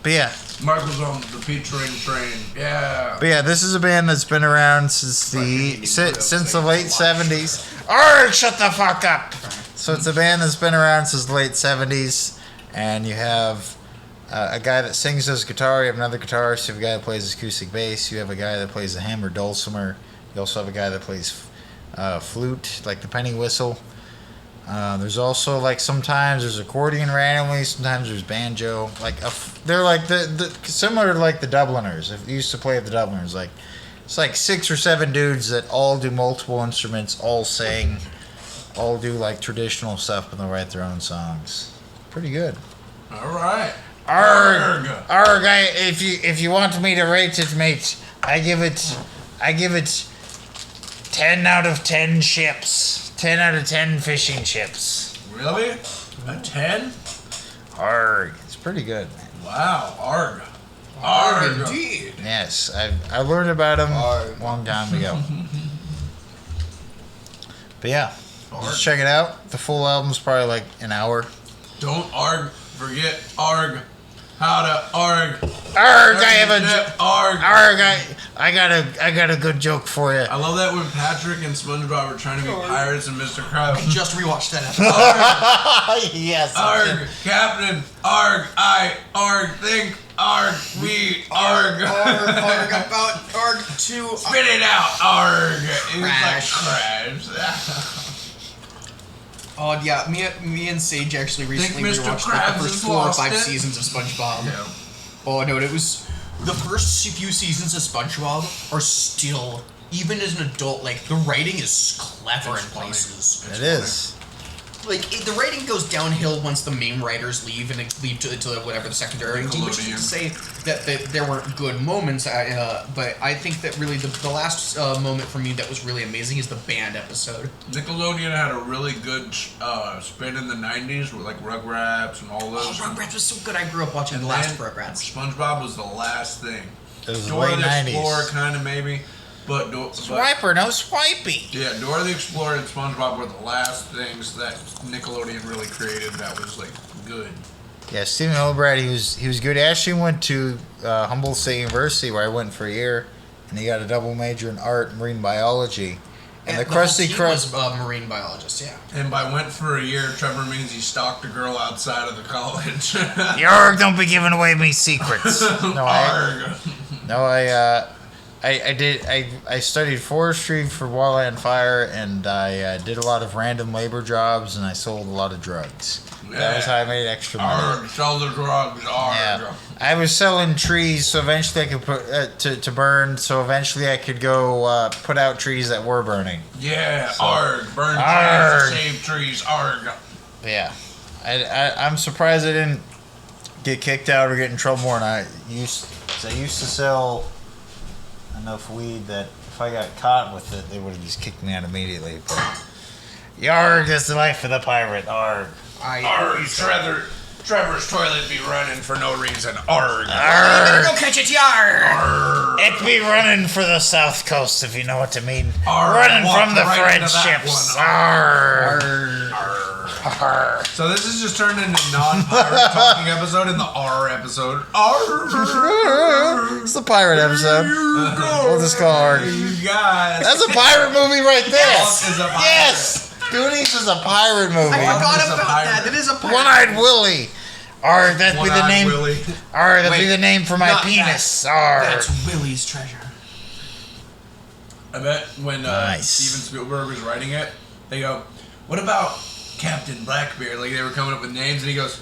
But yeah. Michael's on the peach ring train. Yeah. But yeah, this is a band that's been around since the late 70s. Arg, shut the fuck up. So it's a band that's been around since the late 70s, and you have a guy that sings his guitar, you have another guitarist, you have a guy that plays acoustic bass, you have a guy that plays the hammer dulcimer, you also have a guy that plays flute, like the penny whistle. There's also like sometimes there's accordion randomly, sometimes there's banjo. They're like the similar to like the Dubliners. If you used to play with the Dubliners, like it's like 6 or 7 dudes that all do multiple instruments, all sing, all do like traditional stuff, but they'll write their own songs. Pretty good. All right. Arg, if you want me to rate it, mate, I give it 10 out of 10 ships. 10 out of 10 fishing chips. Really? A 10? Arg. It's pretty good, man. Wow. Arg. Arg, indeed. Yes, I learned about him Arg. a long time ago. But yeah, just check it out. The full album's probably like an hour. Don't forget arg. How to arg. Arg, I have a arg. Arg, I got a good joke for you. I love that when Patrick and SpongeBob were trying to be pirates and Mr. Krabs. Just rewatched that episode. Yes. Arg, Captain. Arg, arg, think. Arg, we. Arg. Arg about Arg 2. Spit it out. Arg. It was like Crash. crash. Oh yeah, me and Sage actually recently Mr. rewatched Krabs the first has 4 or lost 5 it? seasons of SpongeBob. Yeah. Oh no, it was the first few seasons of SpongeBob are still, even as an adult, like the writing is clever It's in funny. places. It is. Like the writing goes downhill once the main writers leave and leave to whatever the secondary team, which is to say that there weren't good moments. But I think that really the last moment for me that was really amazing is the band episode. Nickelodeon had a really good spin in the 90s with like Rugrats and all those. Oh, Rugrats was so good. I grew up watching the last Rugrats. SpongeBob was the last thing. It was the Dora late the 90s. Explorer kind of maybe. But Swiper, no swipey. yeah, Dora the Explorer and SpongeBob were the last things that Nickelodeon really created that was like good. Yeah, Stephen Hildebrand, he was good. He actually went to Humboldt State University where I went for a year, and he got a double major in art and marine biology. And the Krusty Krab Krab. was a marine biologist, yeah. And by went for a year, Trevor means he stalked a girl outside of the college. Yarg, don't be giving away me secrets. Arg. I studied forestry for wildland fire, and I did a lot of random labor jobs, and I sold a lot of drugs. That was how I made extra money. Arg, sell the drugs. Arg. Yeah, I was selling trees, so eventually I could put to burn. So eventually I could go put out trees that were burning. Yeah, So- arg. Burn Arg. trees to save trees. Arg. Yeah, I'm surprised I didn't get kicked out or get in trouble more. And I used to sell enough weed that if I got caught with it, they would have just kicked me out immediately. But yarg is the life of the pirate. Arg. Arg. Trevor's toilet be running for no reason. Arg. Arg. Go catch it, yar! It be running for the south coast, if you know what I mean. Arg. Running Walked from the right French into that ships. one. Arg. Arg. So this is just turned into non-pirate talking episode in the R episode. Arg. It's the pirate episode. We'll just call Arg. You guys. That's a pirate movie right there. Yes, is a pirate. Yes. Goonies is a pirate movie. I forgot It's a about pirate. that. That is a pirate. One-eyed Willie. Arg, that'd be the One-eyed name. Willie. Arg, that'd be Wait, the name for my not penis. Arg. That's Willie's treasure. I bet when Nice. Steven Spielberg was writing it, they go, "What about Captain Blackbeard?" Like they were coming up with names, and he goes,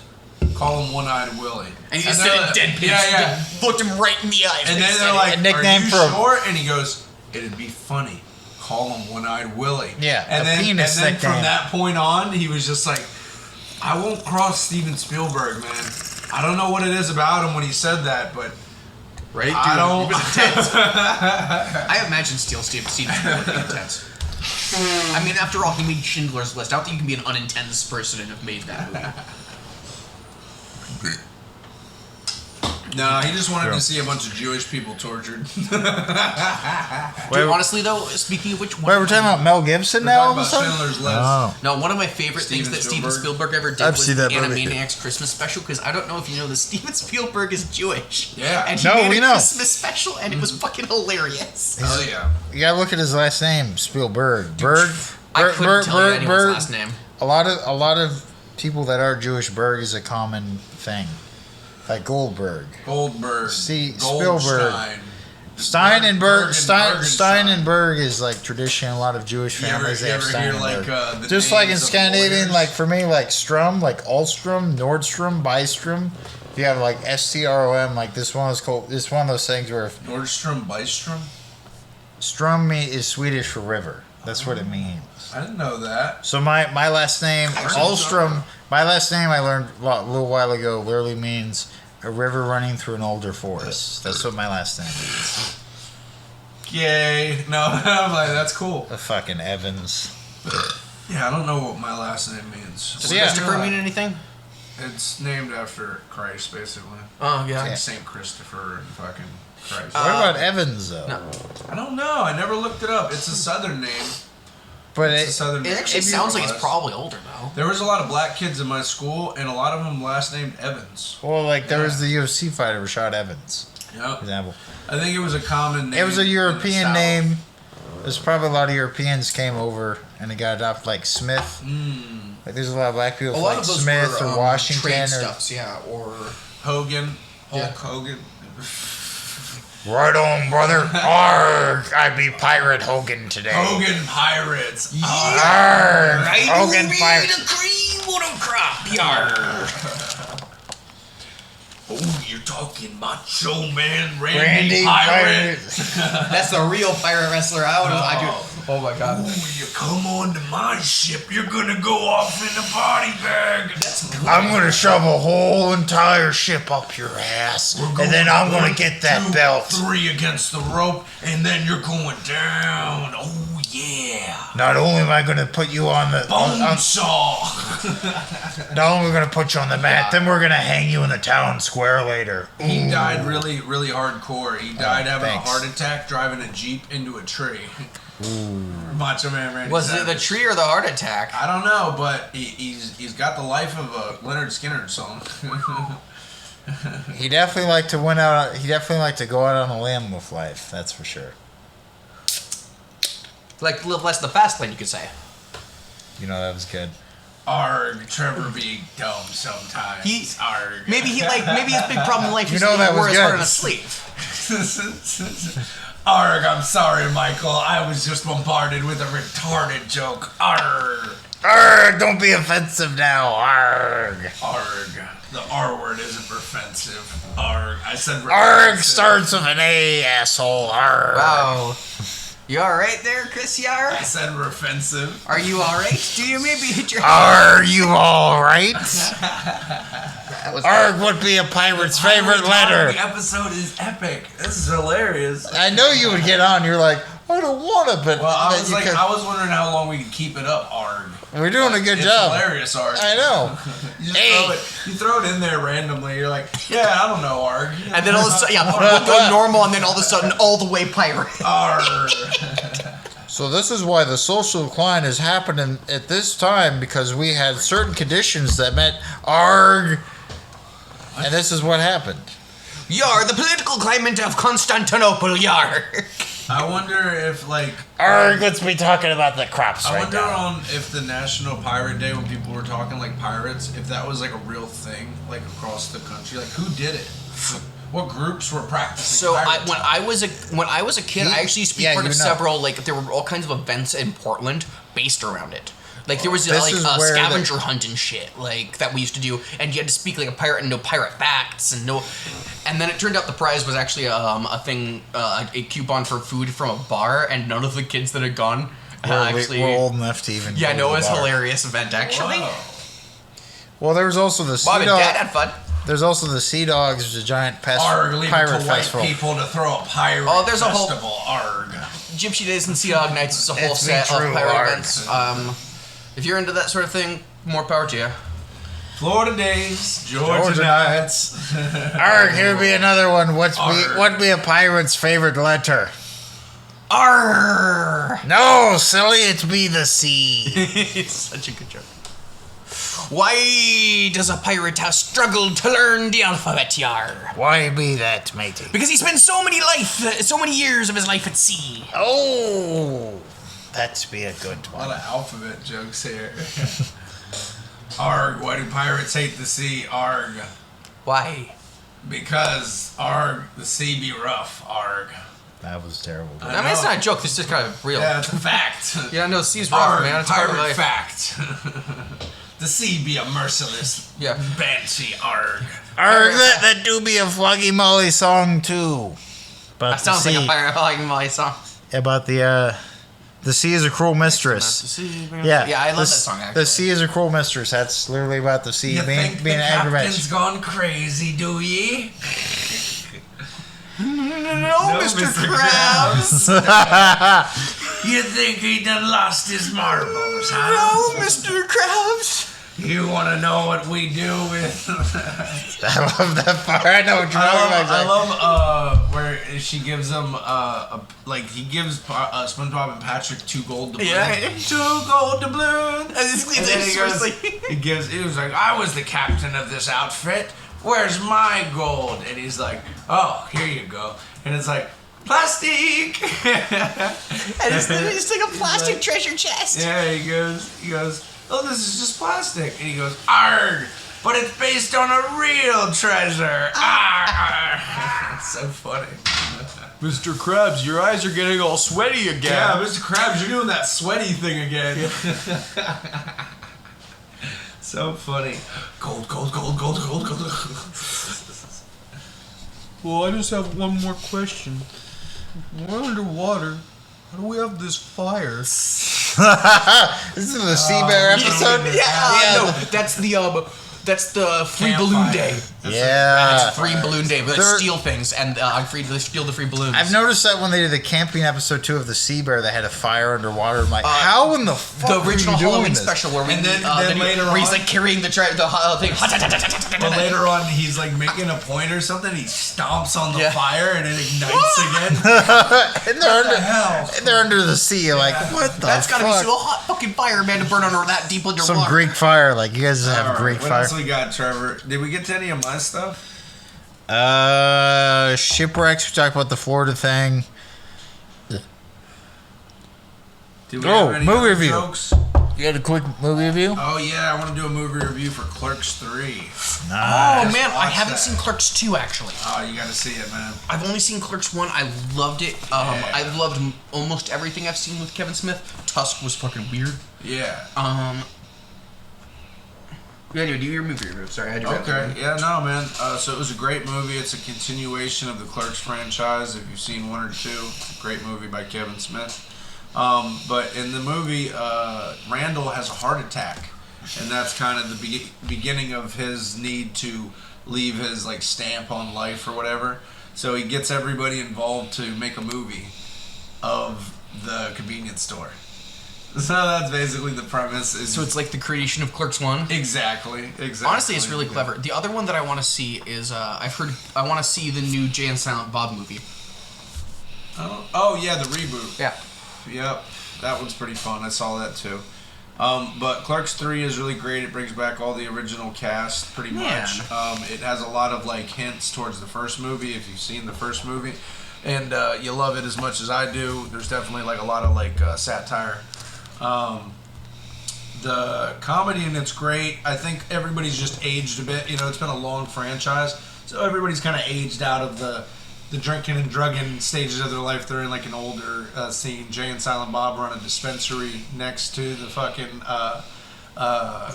"Call him One-Eyed Willie." And he just they're said like- it dead pitch. Yeah. Looked him right in the eyes. And when he then said they're it. like, A nickname "Are you for him." sure?" And he goes, "It'd be funny. Call him One-Eyed Willie." Yeah, And a then, penis and then nickname. from that point on, he was just like, "I won't cross Steven Spielberg, man. I don't know what it is about him when he said that, but Right, dude. I don't." He was intense. I imagine Steven Spielberg being intense. I mean, after all, he made Schindler's List. I don't think you can be an unintense person and have made that movie. No, he just wanted True. to see a bunch of Jewish people tortured. Dude, honestly, though, speaking of which, Wait, we're talking about Mel Gibson We're now? talking all of a about sudden? Schindler's List. Oh. no, one of my favorite Steven things that Steven Spielberg? Spielberg ever did I've was seen the that movie. Animaniacs Christmas special, because I don't know if you know this, Steven Spielberg is Jewish. Yeah. And he No, made we a know. Christmas special, and it was fucking hilarious. Hell yeah. You gotta look at his last name, Spielberg. Berg. I couldn't tell you anyone's last name. A lot of people that are Jewish, Berg is a common thing. Like Goldberg. Goldberg. See, Goldstein. Spielberg. Steinenberg is like tradition. A lot of Jewish families they have Steinenberg. The just like in names of Scandinavian, lawyers? like for me, like Strum, like Alstrom, Nordstrom, Bystrom. If you have like STROM, like this one is called. This one of those things where Nordstrom, Bystrom? Strum is Swedish for river. That's what it means. I didn't know that. So my last name Alstrom. My last name I learned a little while ago literally means a river running through an older forest. That's what my last name is. Yay. No, I'm like, that's cool. The fucking Evans. Yeah, I don't know what my last name means. Does Yeah. Christopher mean anything? It's named after Christ, basically. Oh, yeah. Like Saint Christopher and fucking Christ. What about Evans though? No. I don't know. I never looked it up. It's a southern name. But It's a southern name. It actually Maybe sounds like was. it's probably older, though. There was a lot of black kids in my school, and a lot of them last named Evans. well, like there was the UFC fighter Rashad Evans, Yep. for example. I think it was a common name. It was a in the European South. name. There's probably a lot of Europeans came over and they got adopted, like Smith. Like there's a lot of black people A lot like of those Smith were or Washington trade or stuffs, yeah, or Hogan. Hulk Yeah. Hogan. right on, brother. Arg, I'd be Pirate Hogan today. Hogan Pirates. Arg, Hogan Pirate. the cream of the crop, yar. Oh, you're talking Macho Man Randy, Randy Pirate. That's the real pirate wrestler. I do. Oh my god. Oh, you come on to my ship, you're gonna go off in a body bag. That's cool. I'm gonna shove a whole entire ship up your ass, We're and then I'm gonna 1, get that 2, belt. 3 against the rope, and then you're going down. Oh yeah. Not only am I gonna put you on the Bone saw. not only gonna put you on the mat, then we're gonna hang you in the town square later. He died really, really hardcore. He died having thanks. a heart attack driving a Jeep into a tree. Macho Man Randy Was it the Savage. tree or the heart attack? I don't know, but he's got the life of a Leonard Skinner song. He definitely liked to win out. He definitely liked to go out on a limb with life. That's for sure. Like live less the fast lane, you could say. You know that was good. Arg, Trevor being dumb sometimes. Arg. Maybe his big problem in life is know that that he wore was his heart good. on his sleeve. Arg, I'm sorry, Michael. I was just bombarded with a retarded joke. Arg. Arg! Don't be offensive now. Arg! Arg. The R word isn't offensive. Arg. I said Arg offensive. starts with an A, asshole. Arg! Wow. You alright there, Chris Yar? I said we're offensive. Are you alright? Do you maybe hit your Are you all right? That was Arg would be a pirate's favorite The letter. episode is epic. This is hilarious. I know you would get on. You're like, I don't want to, but Well, I but was you like, could- I was wondering how long we could keep it up, Arg. we're doing a good It's job. hilarious, Arg. I know. You just Hey. you throw it in there randomly. You're like, yeah, I don't know, Arg. And then all of a sudden, yeah, we'll go normal, and then all of a sudden, all the way pirate. Arg. So this is why the social decline is happening at this time, because we had certain conditions that met arg, and this is what happened. Yar, the political climate of Constantinople, yar. I wonder if like Arg, let's be talking about the crops I right wonder now. on if the National Pirate Day, when people were talking like pirates, if that was like a real thing, like across the country, like who did it? What groups were practicing? So pirate when talk? I was a kid, I actually used to be Yeah, part of you know. several there were all kinds of events in Portland based around it. Like there was This like is a where scavenger hunt and shit like that we used to do, and you had to speak like a pirate and know pirate facts and know. And then it turned out the prize was actually a thing, a coupon for food from a bar, and none of the kids that had gone actually. We're old enough to even. Yeah, go no, to it was the bar. hilarious event actually. Whoa. Well, there was also the Mom Sea and Dog. Dad had fun. There's also the Sea Dogs, which is a giant Arg, leave it pirate to white festival. people to throw a pirate Oh, there's a whole- festival. Arg. Gypsy Days and Sea Dog Nights is a whole It's me set true, of pirate Arg. events. If you're into that sort of thing, more power to you. Florida Days, Georgia Georgia Nights. Arg, here be another one. Arg. What be a pirate's favorite letter? Arr! No, silly, it's be the sea. It's such a good joke. Why does a pirate have struggled to learn the alphabet, yar? Why be that, matey? Because he spent so many years of his life at sea. Oh, that's be a good A one. lot of alphabet jokes here. Arg, why do pirates hate the sea? Arg. Why? Because, arg, the sea be rough. Arg. That was terrible. I I mean, it's not a joke. This is kind of real. Yeah, it's a fact. Yeah, no, the sea's rough, man. It's hard Pirate life. fact. The sea be a merciless banshee, arg. That do be a Floggy Molly song too. About That sounds like a pirate like my song. About the sea is a cruel mistress. Yeah, I love that song. Actually, the sea is a cruel mistress. That's literally about the sea You being think the an captain's aggravating. gone crazy, do ye? No, Mr. Krabs. You think he done lost his marbles, huh? No, Mr. Krabs. You want to know what we do with... I love that part. I know what you're talking about. I love where she gives him he gives SpongeBob and Patrick 2 gold doubloons. Yeah, 2 gold doubloons. And then he was like, I was the captain of this outfit. Where's my gold? And he's like, oh, here you go. And it's like, plastic. And it's like a plastic treasure chest. Yeah, he goes, oh, this is just plastic. And he goes, arg, but it's based on a real treasure. Arg. It's so funny. Mr. Krabs, your eyes are getting all sweaty again. Yeah, Mr. Krabs, you're doing that sweaty thing again. So funny. Gold. Well, I just have one more question. We're underwater. How do we have this fire? This is the sea bear episode. No, that's the free balloon day. Yeah. It's free balloon day. But There- steal things, and I'm free to steal the free balloons. I've noticed that when they did the camping episode 2 of the sea bear, they had a fire underwater. I'm like, how in the fuck the were original you doing Halloween this? special where we And then later where he's on- like carrying the thing. But later on, he's like making a point or something. He stomps on the Yeah. fire and it ignites again. And they're What the hell? And they're under the sea. You're like, what the That's fuck? gotta be so hot fucking fire, man, to burn under that deep under Some water. Greek fire. Like, you guys have All Greek right, fire. what else we got, Trevor? Did we get to any of my stuff? Shipwrecks. We talked about the Florida thing. Did we Oh, have any movie other review. jokes? You had a quick movie review? Oh yeah, I want to do a movie review for Clerks 3. Oh Nice. man, I watch haven't that. seen Clerks 2 actually. Oh, you got to see it, man. I've only seen Clerks 1. I loved it. I loved almost everything I've seen with Kevin Smith. Tusk was fucking weird. Yeah. Yeah, do your movie review. Sorry, I had to grab Okay. that. Yeah, no, man. So it was a great movie. It's a continuation of the Clerks franchise. If you've seen 1 or 2, it's a great movie by Kevin Smith. But in the movie, Randall has a heart attack, and that's kind of the beginning of his need to leave his like stamp on life or whatever. So he gets everybody involved to make a movie of the convenience store. So that's basically the premise. So it's like the creation of Clerks 1. Exactly. Honestly, it's really clever. The other one that I want to see is I want to see the new Jay and Silent Bob movie. Oh yeah, the reboot. Yeah. Yep, that one's pretty fun. I saw that too. But Clerks 3 is really great. It brings back all the original cast pretty much. It has a lot of like hints towards the first movie if you've seen the first movie, and you love it as much as I do. There's definitely like a lot of like satire. The comedy in it's great. I think everybody's just aged a bit. You know, it's been a long franchise, so everybody's kind of aged out of the drinking and drugging stages of their life. They're in like an older scene. Jay and Silent Bob run a dispensary next to the fucking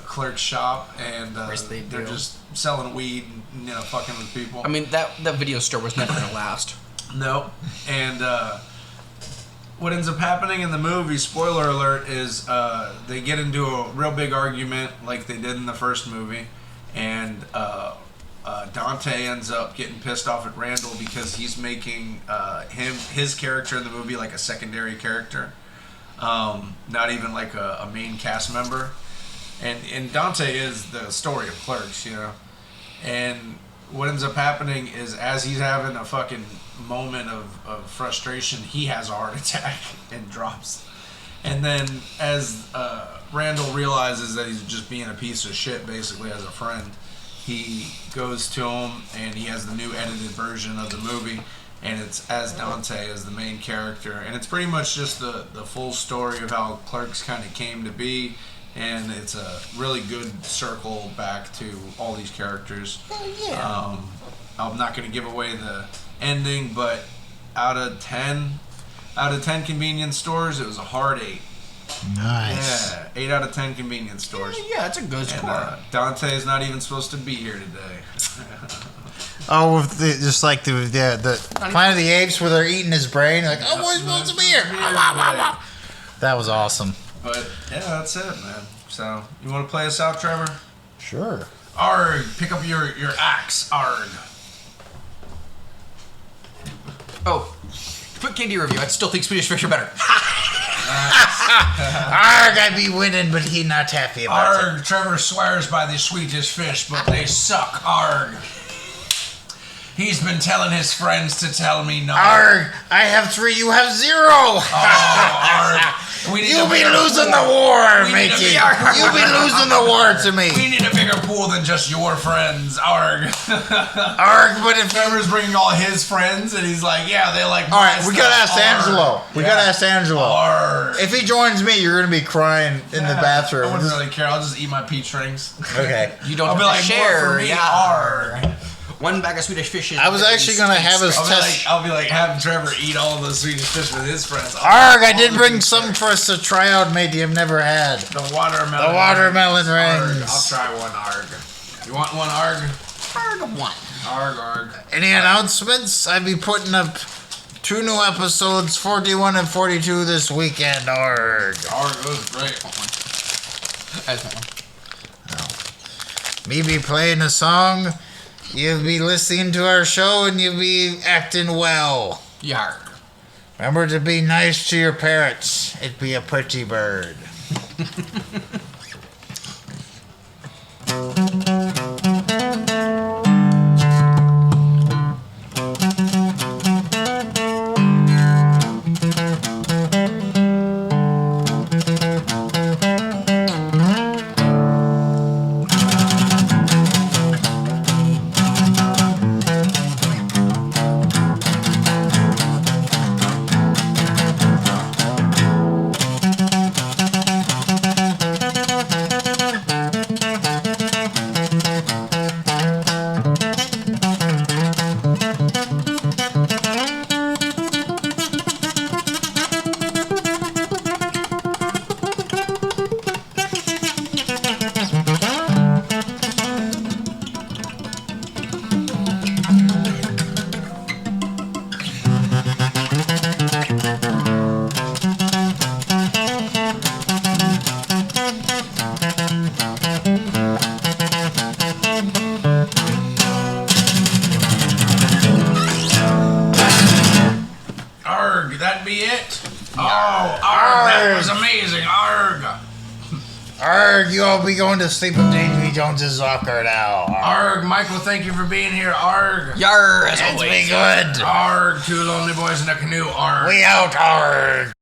clerk shop, and they're just selling weed and fucking with people. I mean, that video store was never gonna last. No. And what ends up happening in the movie, spoiler alert, is they get into a real big argument like they did in the first movie, and Dante ends up getting pissed off at Randall because he's making his character in the movie like a secondary character, not even like a main cast member. And Dante is the story of Clerks, and what ends up happening is as he's having a fucking moment of frustration, he has a heart attack and drops. And then as Randall realizes that he's just being a piece of shit basically as a friend, he goes to him and he has the new edited version of the movie, and it's as Dante as the main character, and it's pretty much just the full story of how Clerks kind of came to be. And it's a really good circle back to all these characters. Yeah. I'm not going to give away the ending, but out of 10. Out of 10 convenience stores, it was a hard 8. Nice. Yeah, 8 out of 10 convenience stores. Yeah, it's a good score. And, Dante is not even supposed to be here today. Oh, with just like the Planet of the Apes where they're eating his brain. Like, oh, we're supposed to be here. That was awesome. But yeah, that's it, man. So you want to play us out, Trevor? Sure. Arg, pick up your axe, Arg. Oh, quick candy review. I still think Swedish Fish are better. Arg, I be winning, but he not happy about it. Arg, Trevor swears by the Swedish Fish, but they suck. Arg. He's been telling his friends to tell me no. Arg, I have 3, you have 0. Oh, Arg. You be losing the war, matey. You be losing the war to me. We need a bigger pool than just your friends, Arg. Arg, but if Trevor's bringing all his friends, and he's like, yeah, they like. all right, we gotta ask Angelo. We gotta ask Angelo. Arg. If he joins me, you're gonna be crying in the bathroom. I wouldn't really care. I'll just eat my peach rings. Okay. You don't I'll have be to like, share. more for me, Yeah. Arg. One bag of Swedish Fish. I was actually gonna have us test. I'll be like, have Trevor eat all of the Swedish Fish with his friends. Arg, I did bring some for us to try out, matey. I've never had. The watermelon. The watermelon Arg. rings. I'll try one, Arg. You want one, Arg? Arg one. Arg, Arg. Any announcements? I'll be putting up 2 new episodes, 41 and 42 this weekend. Arg. Arg, that was great. Me be playing a song. You'll be listening to our show and you'll be acting well. Yarg. Remember to be nice to your parrots. It be a pretty bird. That be it? Oh, Arg, that was amazing, Arg. Arg, you all be going to sleep with Davy Jones's locker now. Arg, Michael, thank you for being here, Arg. Yar, as It's always. be good. Arg, 2 lonely boys in a canoe, Arg. We out, Arg.